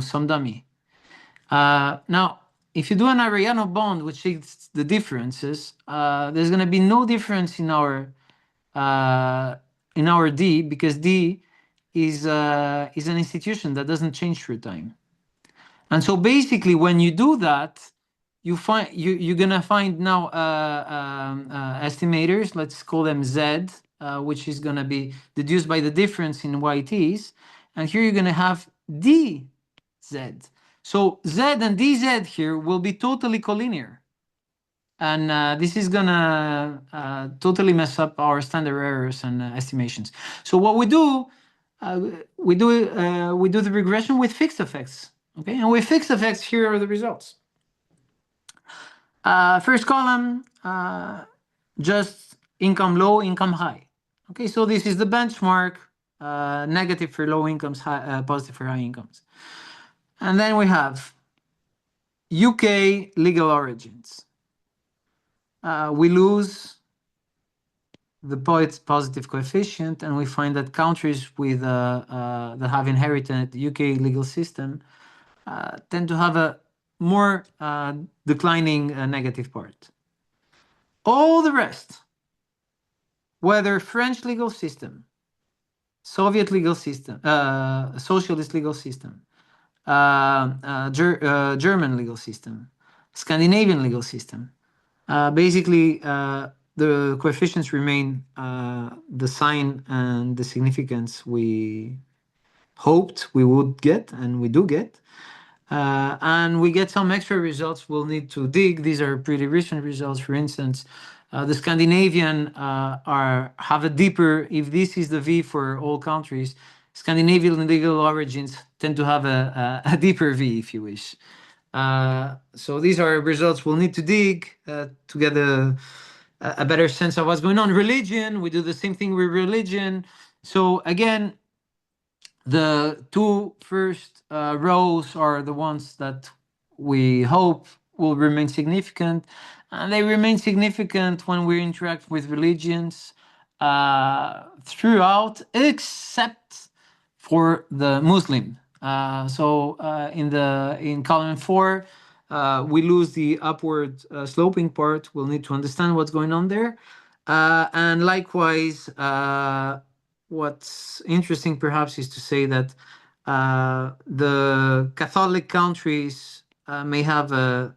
some dummy. Now, if you do an Arellano bond, which is the differences, there's going to be no difference in our D, because D is an institution that doesn't change through time. And so basically, when you do that, you're gonna find now estimators. Let's call them Z, which is gonna be deduced by the difference in YTs, and here you're gonna have DZ. So Z and DZ here will be totally collinear, and this is gonna totally mess up our standard errors and estimations. So what we do, we do the regression with fixed effects. Okay, and with fixed effects, here are the results. First column, just income low, income high. Okay, so this is the benchmark, negative for low incomes, positive for high incomes. And then we have UK legal origins. We lose the positive coefficient, and we find that countries with that have inherited the UK legal system tend to have a more declining negative part. All the rest, whether French legal system, Soviet legal system, socialist legal system, German legal system, Scandinavian legal system, basically the coefficients remain the sign and the significance we hoped we would get, and we do get. And we get some extra results we'll need to dig. These are pretty recent results. For instance, the Scandinavian have a deeper, if this is the V for all countries, Scandinavian legal origins tend to have a deeper V, if you wish. So these are results we'll need to dig to get a better sense of what's going on. Religion, we do the same thing with religion. So again, the two first rows are the ones that we hope will remain significant, and they remain significant when we interact with religions throughout, except for the Muslim. So in column 4, we lose the upward sloping part. We'll need to understand what's going on there. And likewise, what's interesting perhaps is to say that the Catholic countries may have a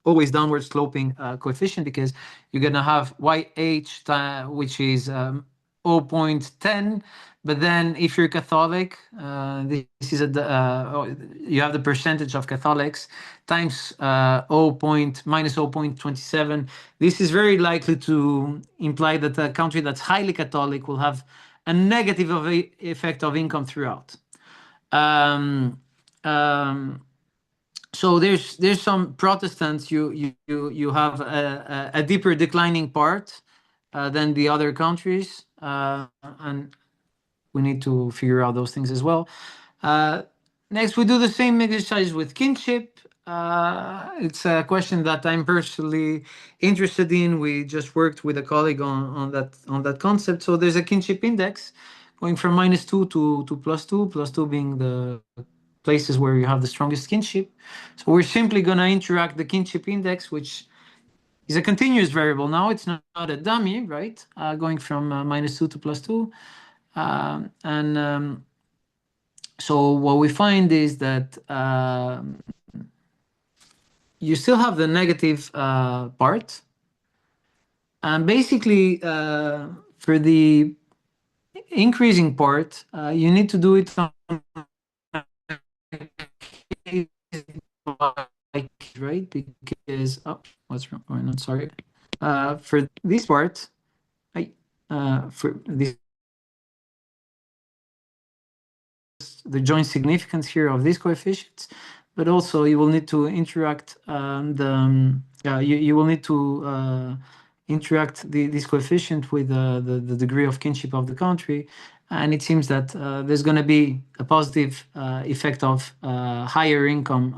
always downward sloping coefficient, because you're going to have which is 0.10. But then if you're Catholic, this is you have the percentage of Catholics times minus 0.27. This is very likely to imply that a country that's highly Catholic will have a negative effect of income throughout. Um, um, so there's some Protestants, you have a deeper declining part than the other countries, and we need to figure out those things as well. Next, we do the same exercise with kinship. It's a question that I'm personally interested in. We just worked with a colleague on that concept. So there's a kinship index going from -2 to +2 being the places where you have the strongest kinship. So we're simply going to interact the kinship index, which is a continuous variable now. It's not a dummy, right? Going from -2 to +2. So what we find is that you still have the negative part. And basically, for the increasing part, you need to do it on right? Because what's wrong? Oh, no, sorry. For this part, for this, the joint significance here of these coefficients, but also you will need to interact you will need to interact this coefficient with the degree of kinship of the country. And it seems that there's going to be a positive effect of higher income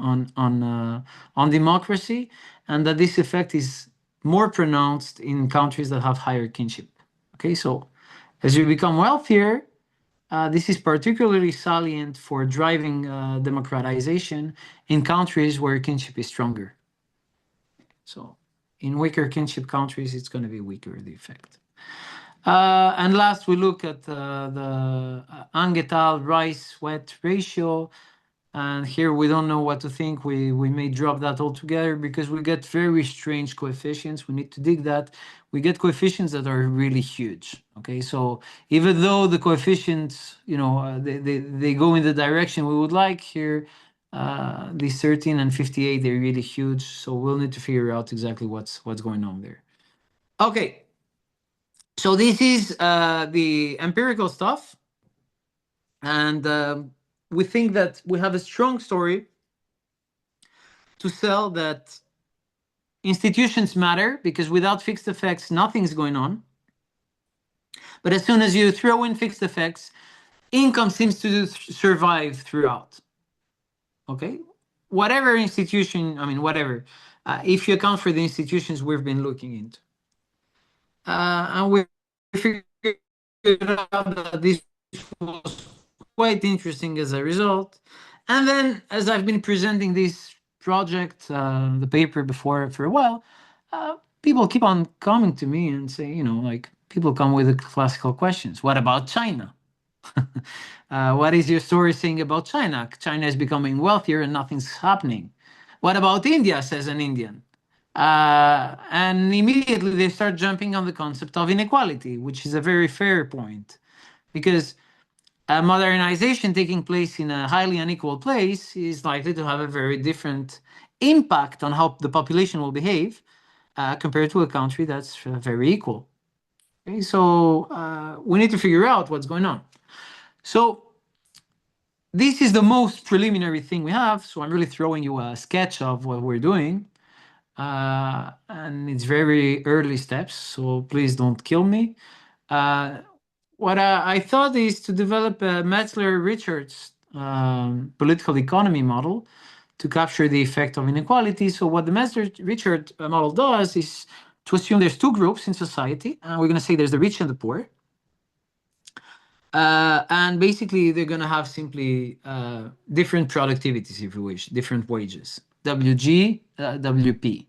on democracy, and that this effect is more pronounced in countries that have higher kinship. Okay, so as you become wealthier, this is particularly salient for driving democratization in countries where kinship is stronger. So in weaker kinship countries, it's going to be weaker, the effect. And last, we look at the Angetal-Rice-Sweat ratio. And here we don't know what to think. We may drop that altogether because we get very strange coefficients. We need to dig that. We get coefficients that are really huge. Okay, so even though the coefficients, they go in the direction we would like here, these 13 and 58, they're really huge. So we'll need to figure out exactly what's going on there. Okay, so this is the empirical stuff. And we think that we have a strong story to sell that institutions matter, because without fixed effects, nothing's going on. But as soon as you throw in fixed effects, income seems to survive throughout. Okay? Whatever institution, whatever, if you account for the institutions we've been looking into. And we figured out that this was quite interesting as a result. And then, as I've been presenting this project, the paper before for a while, people keep on coming to me and say, people come with the classical questions. What about China? What is your story saying about China? China is becoming wealthier and nothing's happening. What about India, says an Indian? And immediately they start jumping on the concept of inequality, which is a very fair point, because modernization taking place in a highly unequal place is likely to have a very different impact on how the population will behave compared to a country that's very equal. Okay, so we need to figure out what's going on. So this is the most preliminary thing we have. So I'm really throwing you a sketch of what we're doing. And it's very early steps, so please don't kill me. What I thought is to develop a Metzler-Richards political economy model to capture the effect of inequality. So what the Metzler-Richards model does is to assume there's two groups in society. We're going to say there's the rich and the poor. And basically, they're going to have simply different productivities, if you wish, different wages. WG, WP.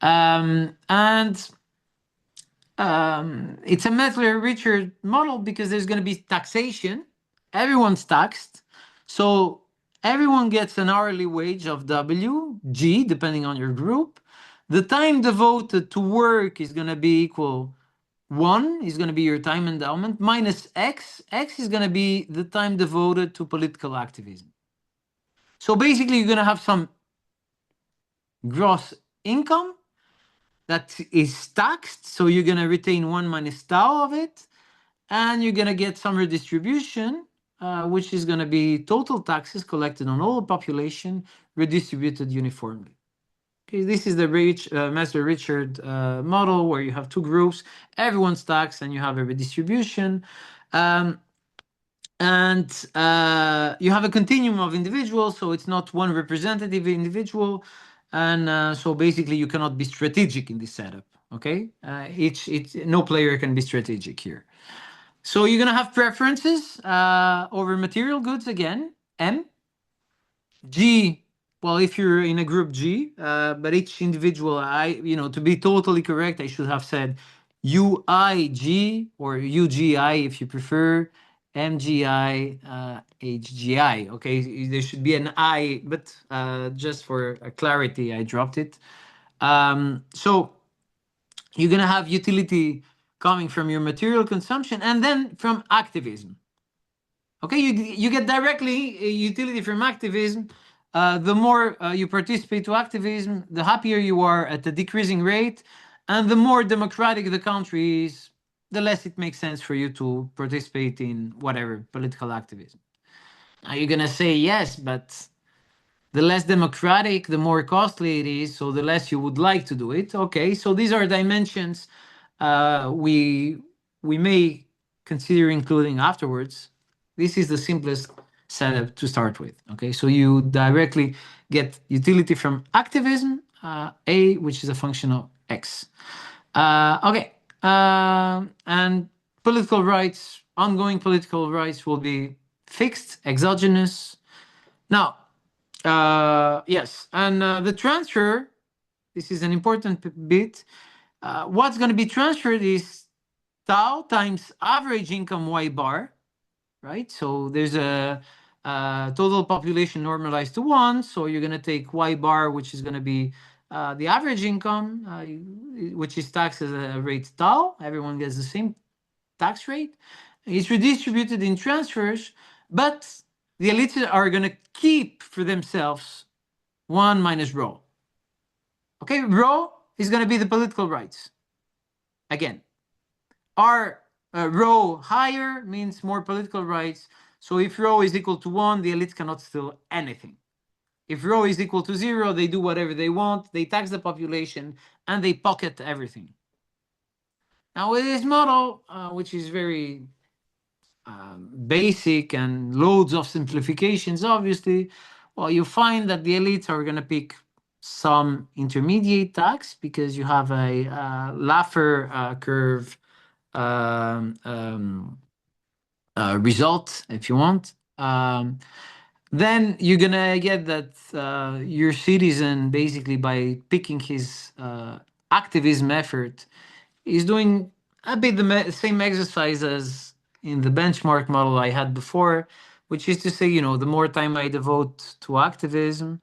And it's a Metzler-Richard model because there's going to be taxation. Everyone's taxed. So everyone gets an hourly wage of WG, depending on your group. The time devoted to work is going to be equal 1 is going to be your time endowment minus X. X is going to be the time devoted to political activism. So basically, you're going to have some gross income that is taxed. So you're going to retain 1 minus tau of it. And you're going to get some redistribution, which is going to be total taxes collected on all the population redistributed uniformly. Okay, this is the Metzler-Richard model where you have two groups, everyone's taxed, and you have a redistribution. And you have a continuum of individuals, so it's not one representative individual. And so basically, you cannot be strategic in this setup. Okay, no player can be strategic here. So you're gonna have preferences over material goods again. M. G. Well, if you're in a group G, but each individual, to be totally correct, I should have said UIG or UGI if you prefer, MGI, HGI. Okay, there should be an I, but just for clarity, I dropped it. So you're gonna have utility coming from your material consumption and then from activism. Okay, you get directly utility from activism. The more you participate to activism, the happier you are at a decreasing rate, and the more democratic the country is, the less it makes sense for you to participate in whatever political activism. Now you're gonna say yes, but the less democratic, the more costly it is, so the less you would like to do it. Okay, so these are dimensions we may consider including afterwards. This is the simplest setup to start with. Okay, so you directly get utility from activism, A, which is a function of X. Okay, and political rights, ongoing political rights will be fixed, exogenous. Now, yes, and the transfer, this is an important bit. What's going to be transferred is tau times average income y bar, right? So there's a total population normalized to 1. So you're going to take y bar, which is going to be the average income, which is taxed at a rate tau. Everyone gets the same tax rate. It's redistributed in transfers, but the elites are going to keep for themselves 1 minus rho. Okay, rho is going to be the political rights. Again, our rho higher means more political rights. So if rho is equal to 1, the elites cannot steal anything. If rho is equal to 0, they do whatever they want, they tax the population, and they pocket everything. Now with this model, which is very basic and loads of simplifications, obviously, well, you find that the elites are going to pick some intermediate tax because you have a Laffer curve result, if you want. Then you're going to get that your citizen, basically by picking his activism effort, is doing a bit the same exercise as in the benchmark model I had before, which is to say, the more time I devote to activism,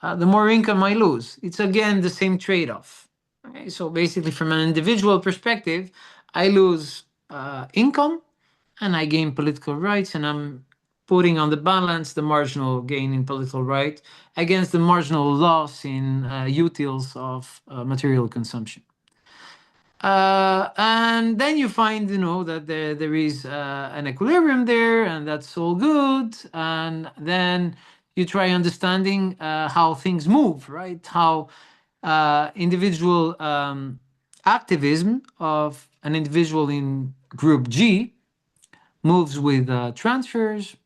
the more income I lose. It's again the same trade-off. Okay? So basically, from an individual perspective, I lose income and I gain political rights, and I'm putting on the balance the marginal gain in political right against the marginal loss in utils of material consumption. And then you find, that there is an equilibrium there, and that's all good. And then you try understanding how things move, right? How individual activism of an individual in group G moves with transfers,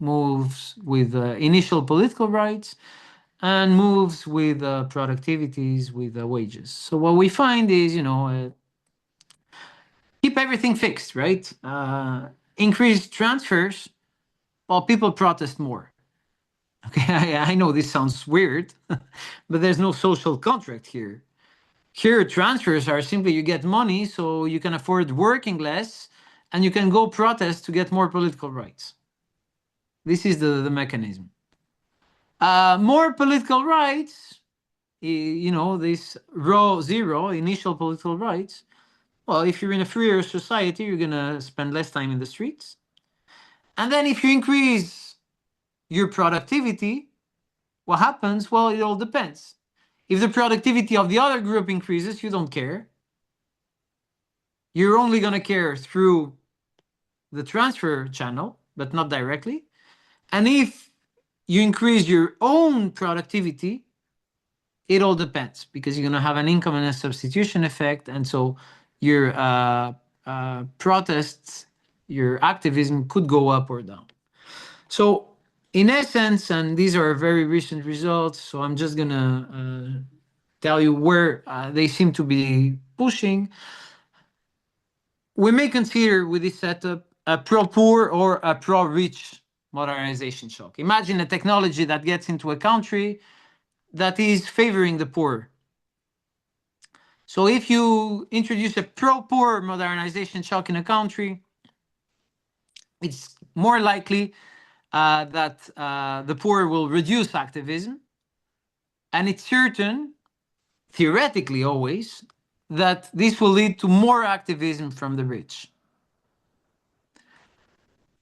moves with initial political rights, and moves with productivities, with wages. So what we find is, keep everything fixed, right? Increase transfers while people protest more. Okay, I know this sounds weird, but there's no social contract here. Here, transfers are simply you get money so you can afford working less and you can go protest to get more political rights. This is the mechanism. More political rights, this raw zero, initial political rights. Well, if you're in a freer society, you're going to spend less time in the streets. And then if you increase your productivity, what happens? Well, it all depends. If the productivity of the other group increases, you don't care. You're only going to care through the transfer channel, but not directly. And if you increase your own productivity, it all depends because you're going to have an income and a substitution effect. And so your protests, your activism could go up or down. So, in essence, and these are very recent results, so I'm just going to tell you where they seem to be pushing. We may consider with this setup a pro-poor or a pro-rich modernization shock. Imagine a technology that gets into a country that is favoring the poor. So if you introduce a pro-poor modernization shock in a country, it's more likely that the poor will reduce activism. And it's certain, theoretically always, that this will lead to more activism from the rich.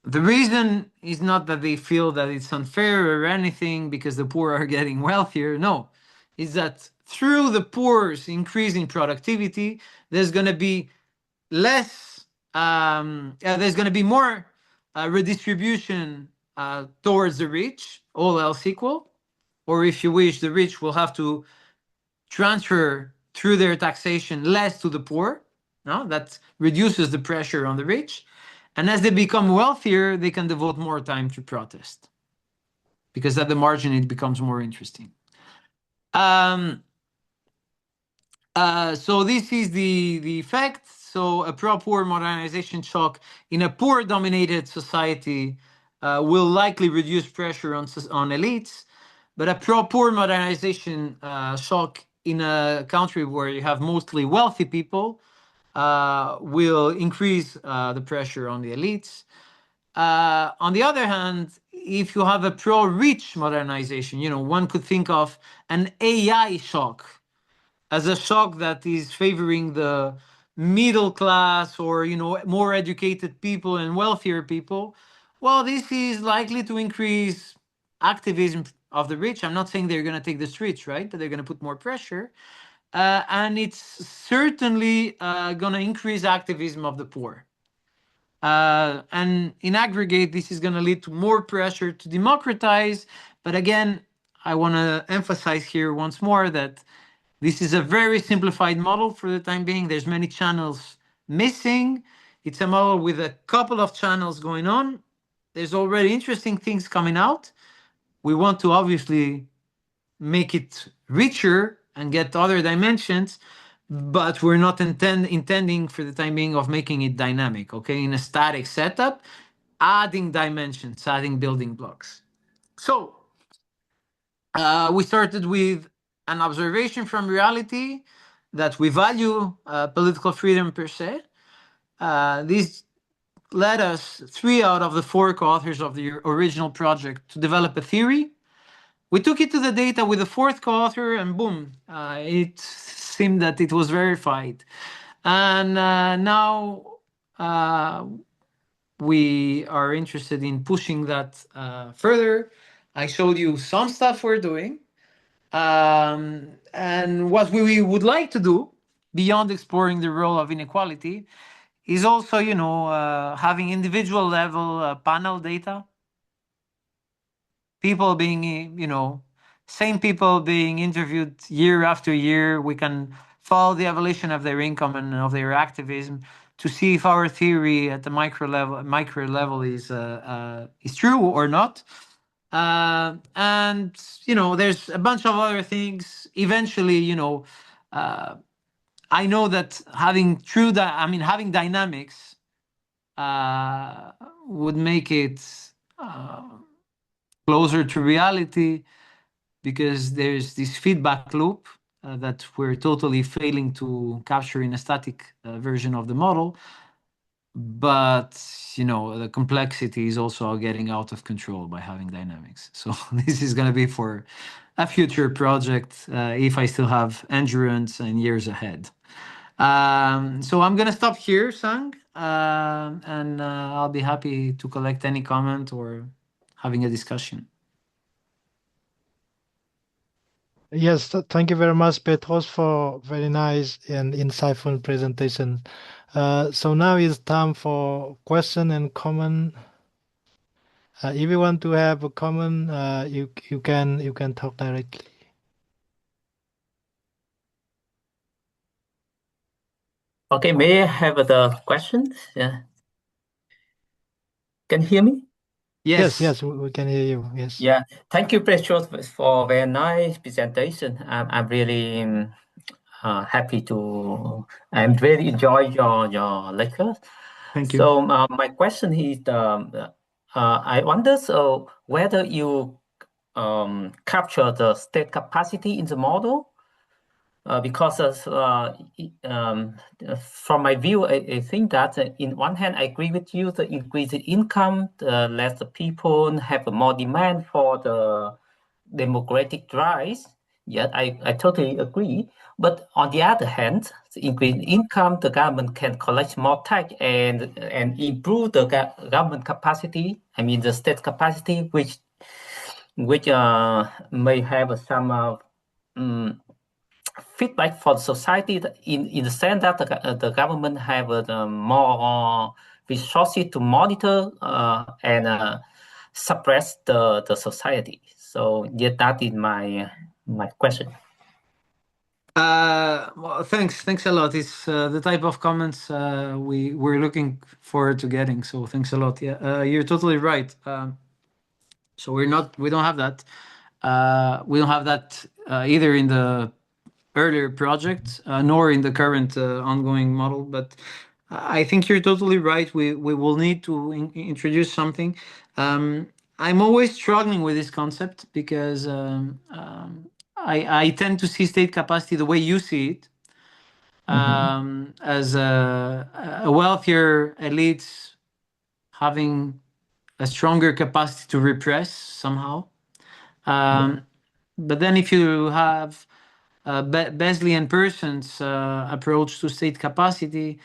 The reason is not that they feel that it's unfair or anything because the poor are getting wealthier. No, it's that through the poor's increasing productivity, there's going to be less, there's going to be more redistribution towards the rich, all else equal. Or if you wish, the rich will have to transfer through their taxation less to the poor. No, that reduces the pressure on the rich. And as they become wealthier, they can devote more time to protest because at the margin it becomes more interesting. So this is the effect. So a pro-poor modernization shock in a poor-dominated society will likely reduce pressure on elites, but a pro-poor modernization shock in a country where you have mostly wealthy people will increase the pressure on the elites. On the other hand, if you have a pro-rich modernization, one could think of an AI shock as a shock that is favoring the middle class or more educated people and wealthier people. Well, this is likely to increase activism of the rich. I'm not saying they're going to take the streets, right? But they're going to put more pressure. And it's certainly going to increase activism of the poor. And in aggregate, this is going to lead to more pressure to democratize. But again, I want to emphasize here once more that this is a very simplified model for the time being. There's many channels missing. It's a model with a couple of channels going on. There's already interesting things coming out. We want to obviously make it richer and get other dimensions, but we're not intending for the time being of making it dynamic, okay? In a static setup, adding dimensions, adding building blocks. So we started with an observation from reality that we value political freedom per se. This led us, 3 out of the 4 co-authors of the original project, to develop a theory. We took it to the data with the 4th co-author, and boom, it seemed that it was verified. And now we are interested in pushing that further. I showed you some stuff we're doing. And what we would like to do, beyond exploring the role of inequality, is also, having individual level panel data. People being, same people being interviewed year after year. We can follow the evolution of their income and of their activism to see if our theory at the micro level is true or not. And there's a bunch of other things. Eventually, I know that having dynamics would make it closer to reality, because there's this feedback loop that we're totally failing to capture in a static version of the model. But the complexity is also getting out of control by having dynamics. So this is going to be for a future project if I still have endurance and years ahead. So I'm going to stop here, Sang, and I'll be happy to collect any comment or having a discussion. Yes, thank you very much, Petros, for very nice and insightful presentation. So now it's time for question and comment. If you want to have a comment, you can talk directly. Okay, may I have the question? Yeah. Can you hear me? Yes, we can hear you. Yes. Yeah. Thank you, Petros, for very nice presentation. I'm really happy to. I'm really enjoy your lecture. Thank you. So my question is, I wonder whether you capture the state capacity in the model. Because from my view, I think that in one hand, I agree with you, the increased income, the less the people have more demand for the democratic drives. Yet I totally agree. But on the other hand, the increased income, the government can collect more tax and improve the government capacity. I mean the state capacity, which may have some feedback for society in the sense that the government have more resources to monitor and suppress the society. So yeah, that is my question. Well, thanks a lot. It's the type of comments we're looking forward to getting. So thanks a lot. Yeah, you're totally right. So we don't have that. We don't have that either in the earlier project nor in the current ongoing model. But I think you're totally right. We will need to introduce something. I'm always struggling with this concept because I tend to see state capacity the way you see it, as a wealthier elites having a stronger capacity to repress somehow. But then if you have Besleyan persons' approach to state capacity,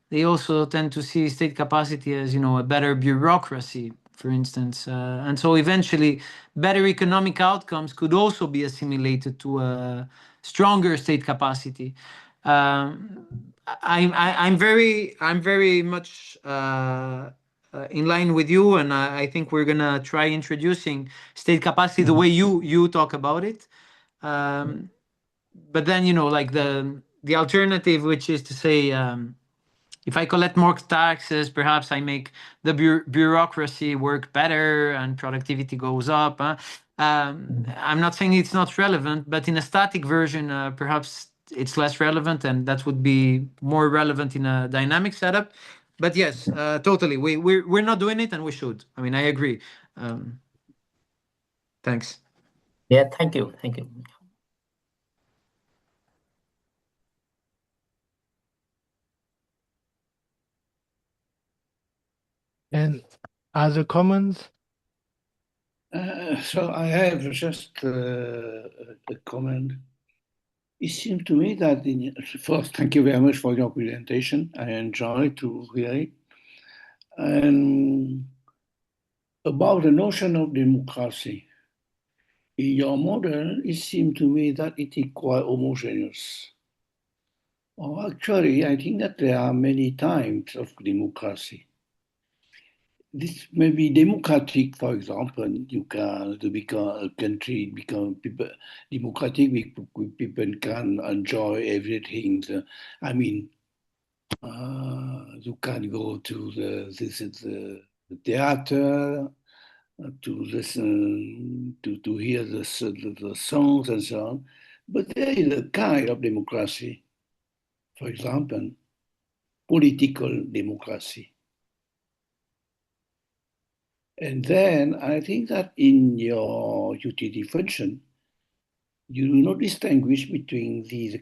they also tend to see state capacity as a better bureaucracy, for instance, and so eventually better economic outcomes could also be assimilated to a stronger state capacity. I'm very much in line with you, and I think we're gonna try introducing state capacity the way you talk about it. But then like the alternative, which is to say, if I collect more taxes, perhaps I make the bureaucracy work better and productivity goes up. I'm not saying it's not relevant, but in a static version, perhaps it's less relevant, and that would be more relevant in a dynamic setup. But yes, totally, we're not doing it, and we should. I mean, I agree. Thanks. Yeah, thank you. And other comments? So I have just a comment. It seems to me that first, thank you very much for your presentation. I enjoyed to hear it. And about the notion of democracy, in your model, it seems to me that it is quite homogeneous. Or actually, I think that there are many types of democracy. This may be democratic, for example. You can to become a country, become people democratic. People can enjoy everything. I mean, you can go to the theater to listen to hear the songs and so on. But there is a kind of democracy, for example, political democracy. And then I think that in your utility function, you do not distinguish between these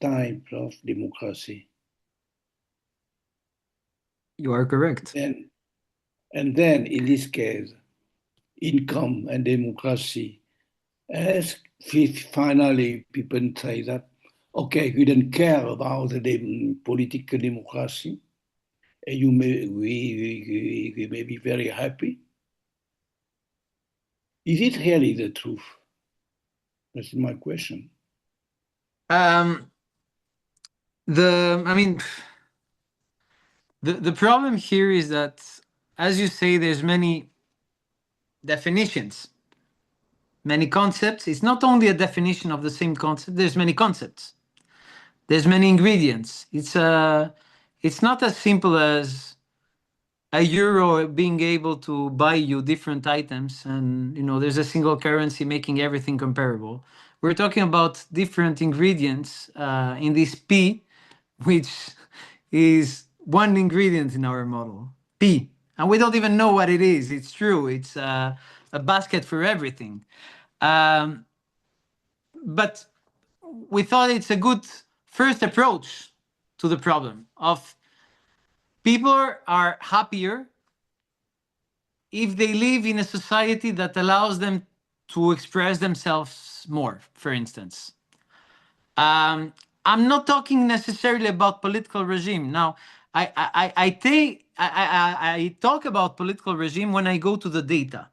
types of democracy. You are correct. And then in this case, income and democracy, as finally people say that, okay, we don't care about the political democracy, and we may be very happy. Is it really the truth? That's my question. I mean, the problem here is that, as you say, there's many definitions, many concepts. It's not only a definition of the same concept. There's many concepts. There's many ingredients. It's not as simple as a euro being able to buy you different items, and there's a single currency making everything comparable. We're talking about different ingredients in this P, which is one ingredient in our model, P. And we don't even know what it is. It's true. It's a basket for everything. But we thought it's a good first approach to the problem of people are happier if they live in a society that allows them to express themselves more, for instance. I'm not talking necessarily about political regime. Now, I talk about political regime when I go to the data.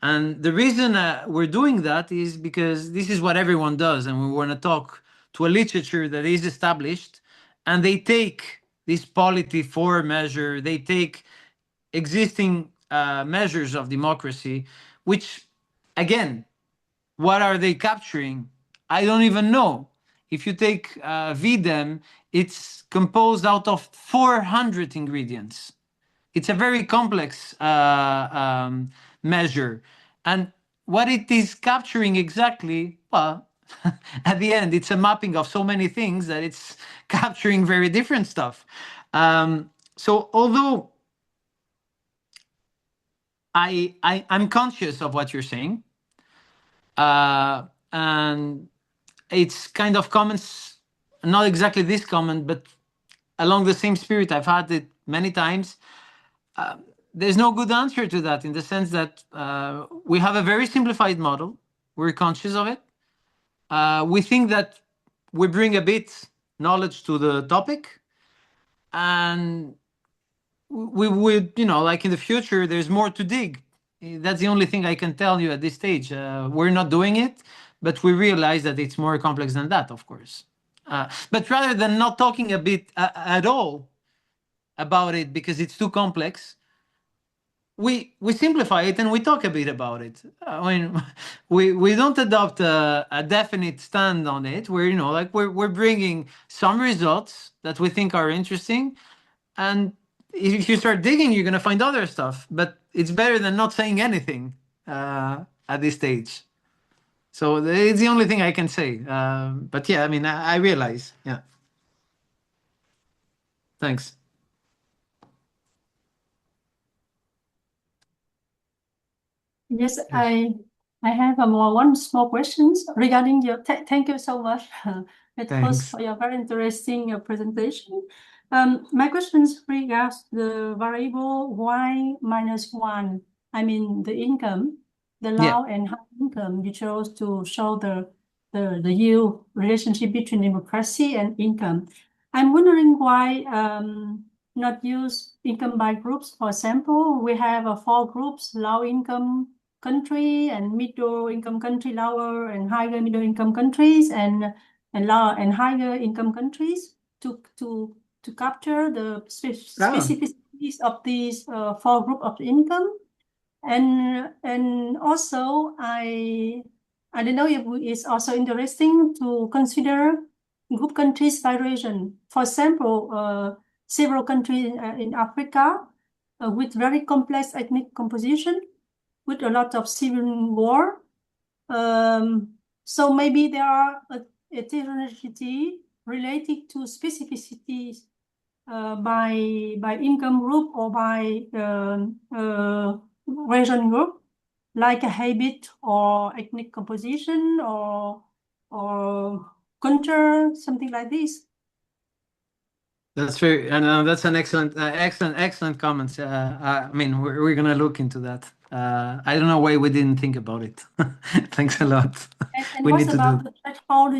And the reason we're doing that is because this is what everyone does, and we want to talk to a literature that is established, and they take this polity for measure, they take existing measures of democracy, which, again, what are they capturing? I don't even know. If you take VDEM, it's composed out of 400 ingredients. It's a very complex measure. And what it is capturing exactly, well, at the end, it's a mapping of so many things that it's capturing very different stuff. So although I'm conscious of what you're saying, and it's kind of comments, not exactly this comment, but along the same spirit. I've had it many times. There's no good answer to that, in the sense that we have a very simplified model. We're conscious of it. We think that we bring a bit knowledge to the topic, and we would, like in the future, there's more to dig. That's the only thing I can tell you at this stage. We're not doing it, but we realize that it's more complex than that, of course. But rather than not talking a bit at all about it because it's too complex, we simplify it and we talk a bit about it. I mean, we don't adopt a definite stand on it. We're bringing some results that we think are interesting, and if you start digging, you're gonna find other stuff. But it's better than not saying anything at this stage. So it's the only thing I can say. But yeah, I mean, I realize. Yeah. Thanks. Yes, I have one small questions regarding your. Thank you so much, Petros, Thanks. for your very interesting presentation. My questions regards the variable y minus 1. I mean the income, the low and high income. You chose to show the yield relationship between democracy and income. I'm wondering why not use income by groups. For example, we have 4 groups: low income country and middle income country, lower and higher middle income countries, and lower and higher income countries, to capture the specificities of these 4 groups of income. And also I don't know if it's also interesting to consider group countries by region. For example, several countries in Africa with very complex ethnic composition, with a lot of civil war. So maybe there are a heterogeneity related to specificities by income group or by region group, like a habit or ethnic composition or culture, something like this? That's very, and that's an excellent comment. I mean, we're gonna look into that. I don't know why we didn't think about it. Thanks a lot. And We what need to about do. the threshold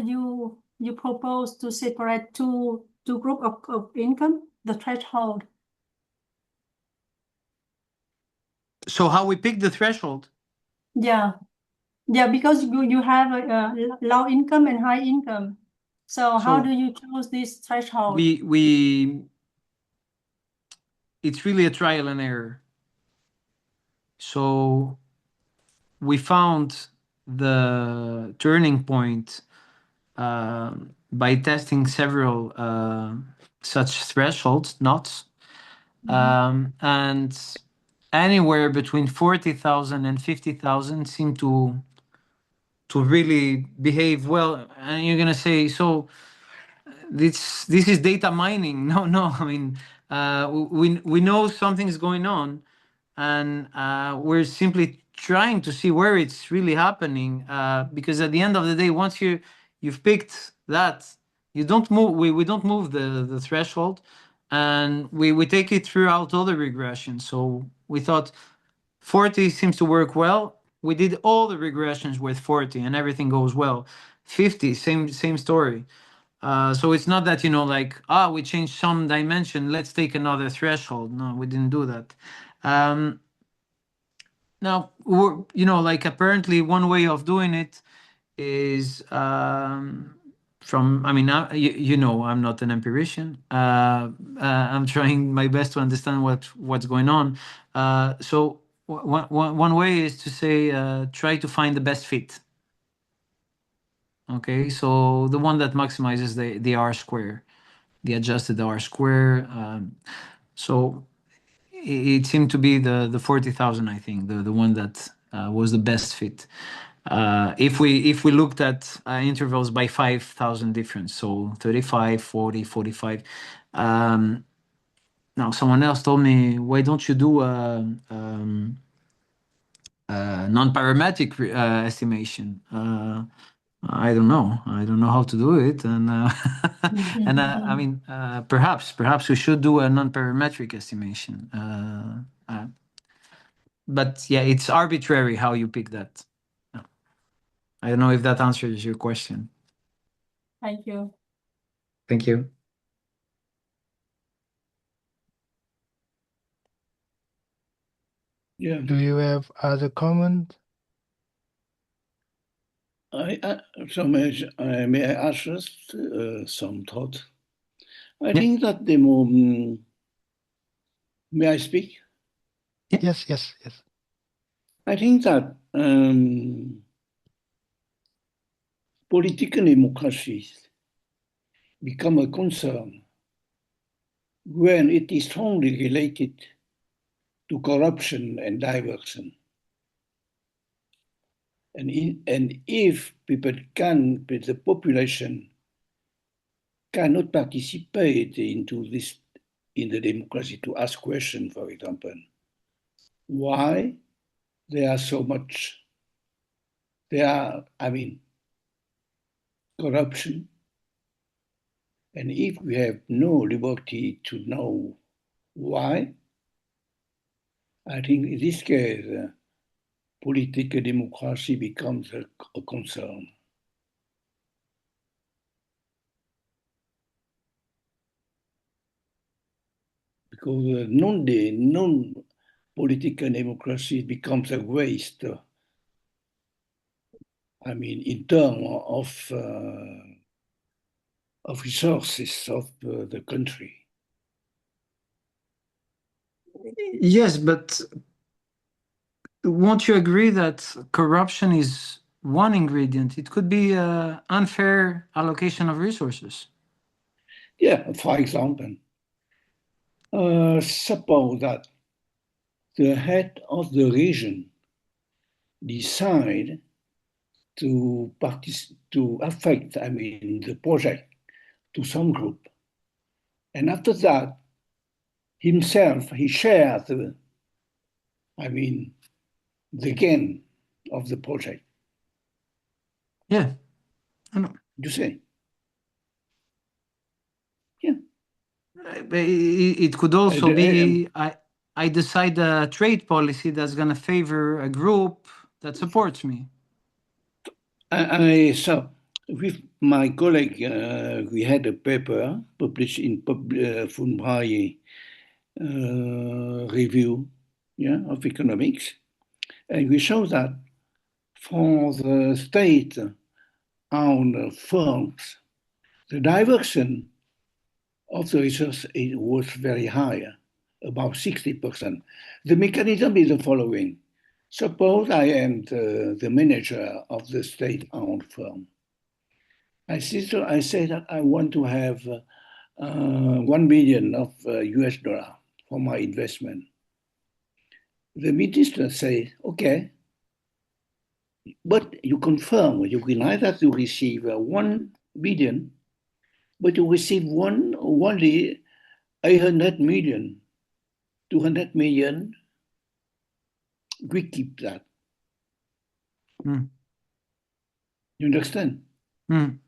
you propose to separate two group of income? The threshold. So how we pick the threshold? Yeah, because you have a low income and high income. So how So do you choose this threshold? it's really a trial and error. So we found the turning point by testing several such thresholds, knots, and anywhere between 40,000 and 50,000 seem to really behave well. And you're gonna say, so this is data mining? No. I mean, we know something's going on, and we're simply trying to see where it's really happening. Because at the end of the day, once you've picked that, you don't move. We don't move the threshold, and we take it throughout all the regressions. So we thought 40 seems to work well. We did all the regressions with 40, and everything goes well. 50, same story. So it's not that, like, we changed some dimension, let's take another threshold. No, we didn't do that. Now, like, apparently one way of doing it is I mean, I'm not an empirician. I'm trying my best to understand what's going on. So one way is to say, try to find the best fit. Okay, so the one that maximizes the R square, the adjusted R square. So it seemed to be the 40,000, I think, the one that was the best fit. If we looked at intervals by 5,000 difference, so 35, 40, 45. Now someone else told me, why don't you do a non-parametric estimation? I don't know. I don't know how to do it, and I mean, perhaps we should do a non-parametric estimation. But yeah, it's arbitrary how you pick that. I don't know if that answers your question. Thank you. Thank you. Yeah. Do you have other comments? So may I ask just some thought? I Yeah. think that may I speak? Yes. I think that political democracies become a concern when it is strongly related to corruption and diversion. And if the population cannot participate in the democracy to ask questions, for example, why there are so much, corruption. And if we have no liberty to know why, I think in this case, political democracy becomes a concern. Because non-political democracy becomes a waste, in terms of resources of the country. Yes, but won't you agree that corruption is one ingredient? It could be an unfair allocation of resources. Yeah, for example, suppose that the head of the region decide to affect, the project to some group. And after that, himself, he shares, the gain of the project. Yeah, I know. You say? Yeah. It could also be I decide a trade policy that's going to favor a group that supports me. So with my colleague, we had a paper published in Fulbright review, of economics, and we show that for the state-owned firms, the diversion of the research was very high, about 60%. The mechanism is the following. Suppose I am the manager of the state-owned firm. I say that I want to have 1 billion of US dollar for my investment. The minister say, okay, but you confirm, you deny that you receive 1 billion, but you receive only 800 million, 200 million, we keep that. Mm. You understand? Mm.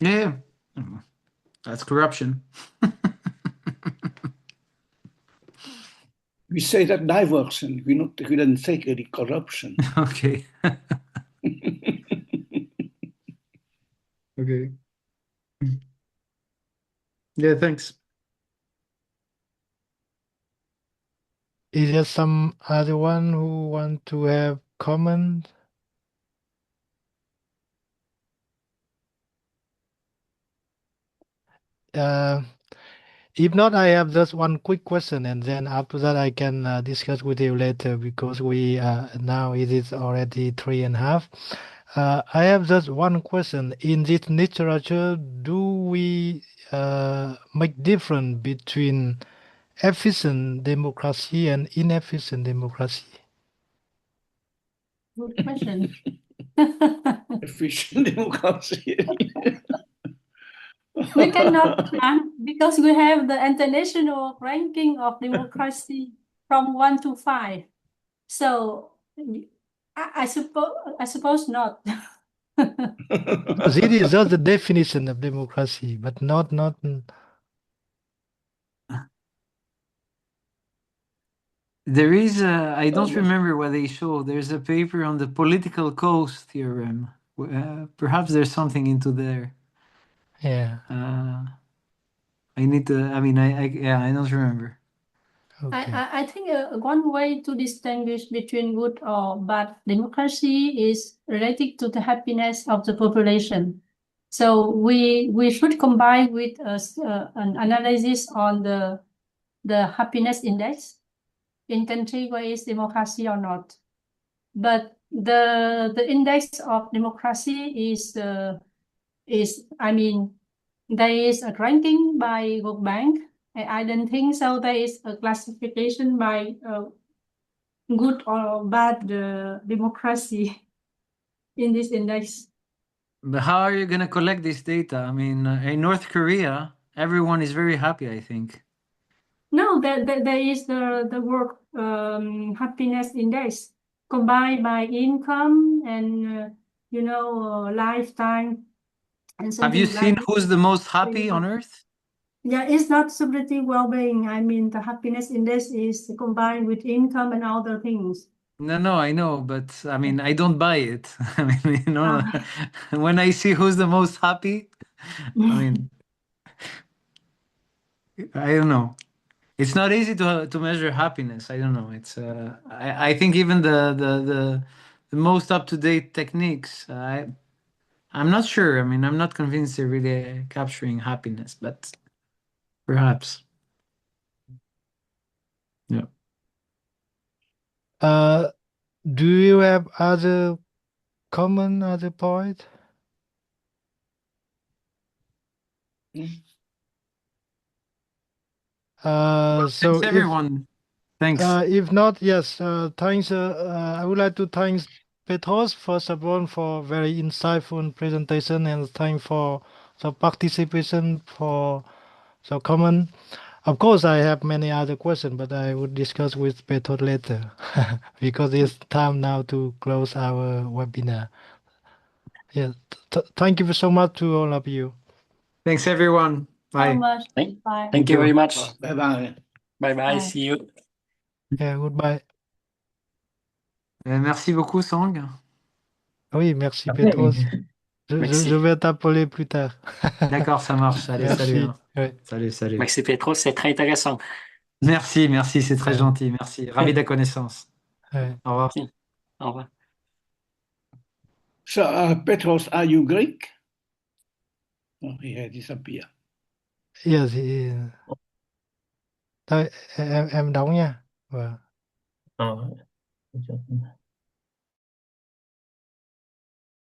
Yeah, that's corruption. We say that diversion, we don't say any corruption. Okay. Okay. Yeah, thanks. Is there some other one who want to have comment? If not, I have just one quick question, and then after that I can discuss with you later because we now it is already 3.5. I have just one question. In this literature, do we make difference between efficient democracy and inefficient democracy? Good question. Efficient democracy. We cannot rank because we have the international ranking of democracy from 1 to 5. So I suppose not. Because it is just the definition of democracy, but not. There is I don't remember what they show. There's a paper on the political cause theorem. Perhaps there's something into there. Yeah. I need to. I mean, I don't remember. Okay. I think one way to distinguish between good or bad democracy is related to the happiness of the population. So we should combine with an analysis on the happiness index in country where is democracy or not. But the index of democracy is I mean there is a ranking by World Bank. I don't think so. There is a classification by good or bad democracy in this index. But how are you going to collect this data? I mean, in North Korea, everyone is very happy, I think. No, there is the work happiness index combined by income and lifetime and Have you something seen like who's the most happy on Earth? Yeah, it's not subjective well-being. I mean, the happiness index is combined with income and other things. No, I know, but I mean, I don't buy it. I mean, Ah. when I see who's the most happy, I mean, I don't know. It's not easy to measure happiness. I don't know. It's I think even the most up-to-date techniques, I'm not sure. I mean, I'm not convinced they're really capturing happiness, but perhaps. Yeah. Do you have other comment, other point? So Thanks, everyone. Thanks. if not, yes, thanks. I would like to thank Petros first of all for very insightful presentation and thank for the participation for the comment. Of course, I have many other questions, but I will discuss with Petros later because it's time now to close our webinar. Yeah, thank you so much to all of you. Thanks, everyone. So Bye. much. Thank, Bye. thank you very much. Bye bye. Bye bye. Bye. See you. Yeah, goodbye. Merci beaucoup, Sang. Oui, merci Okay. Petros. Je Merci. vais t'appeler plus tard. D'accord, ça marche. Allez, salut. Merci. Hein. Ouais. Salut, salut. Merci Petros, c'est très intéressant. Merci, c'est très Ouais. gentil. Merci. Ravi de la connaissance. Ouais. Au revoir. Merci. Au revoir. So, Petros, are you Greek? Oh, he had disappeared. Yes, thôi em đóng nha. Vâng. Ờ.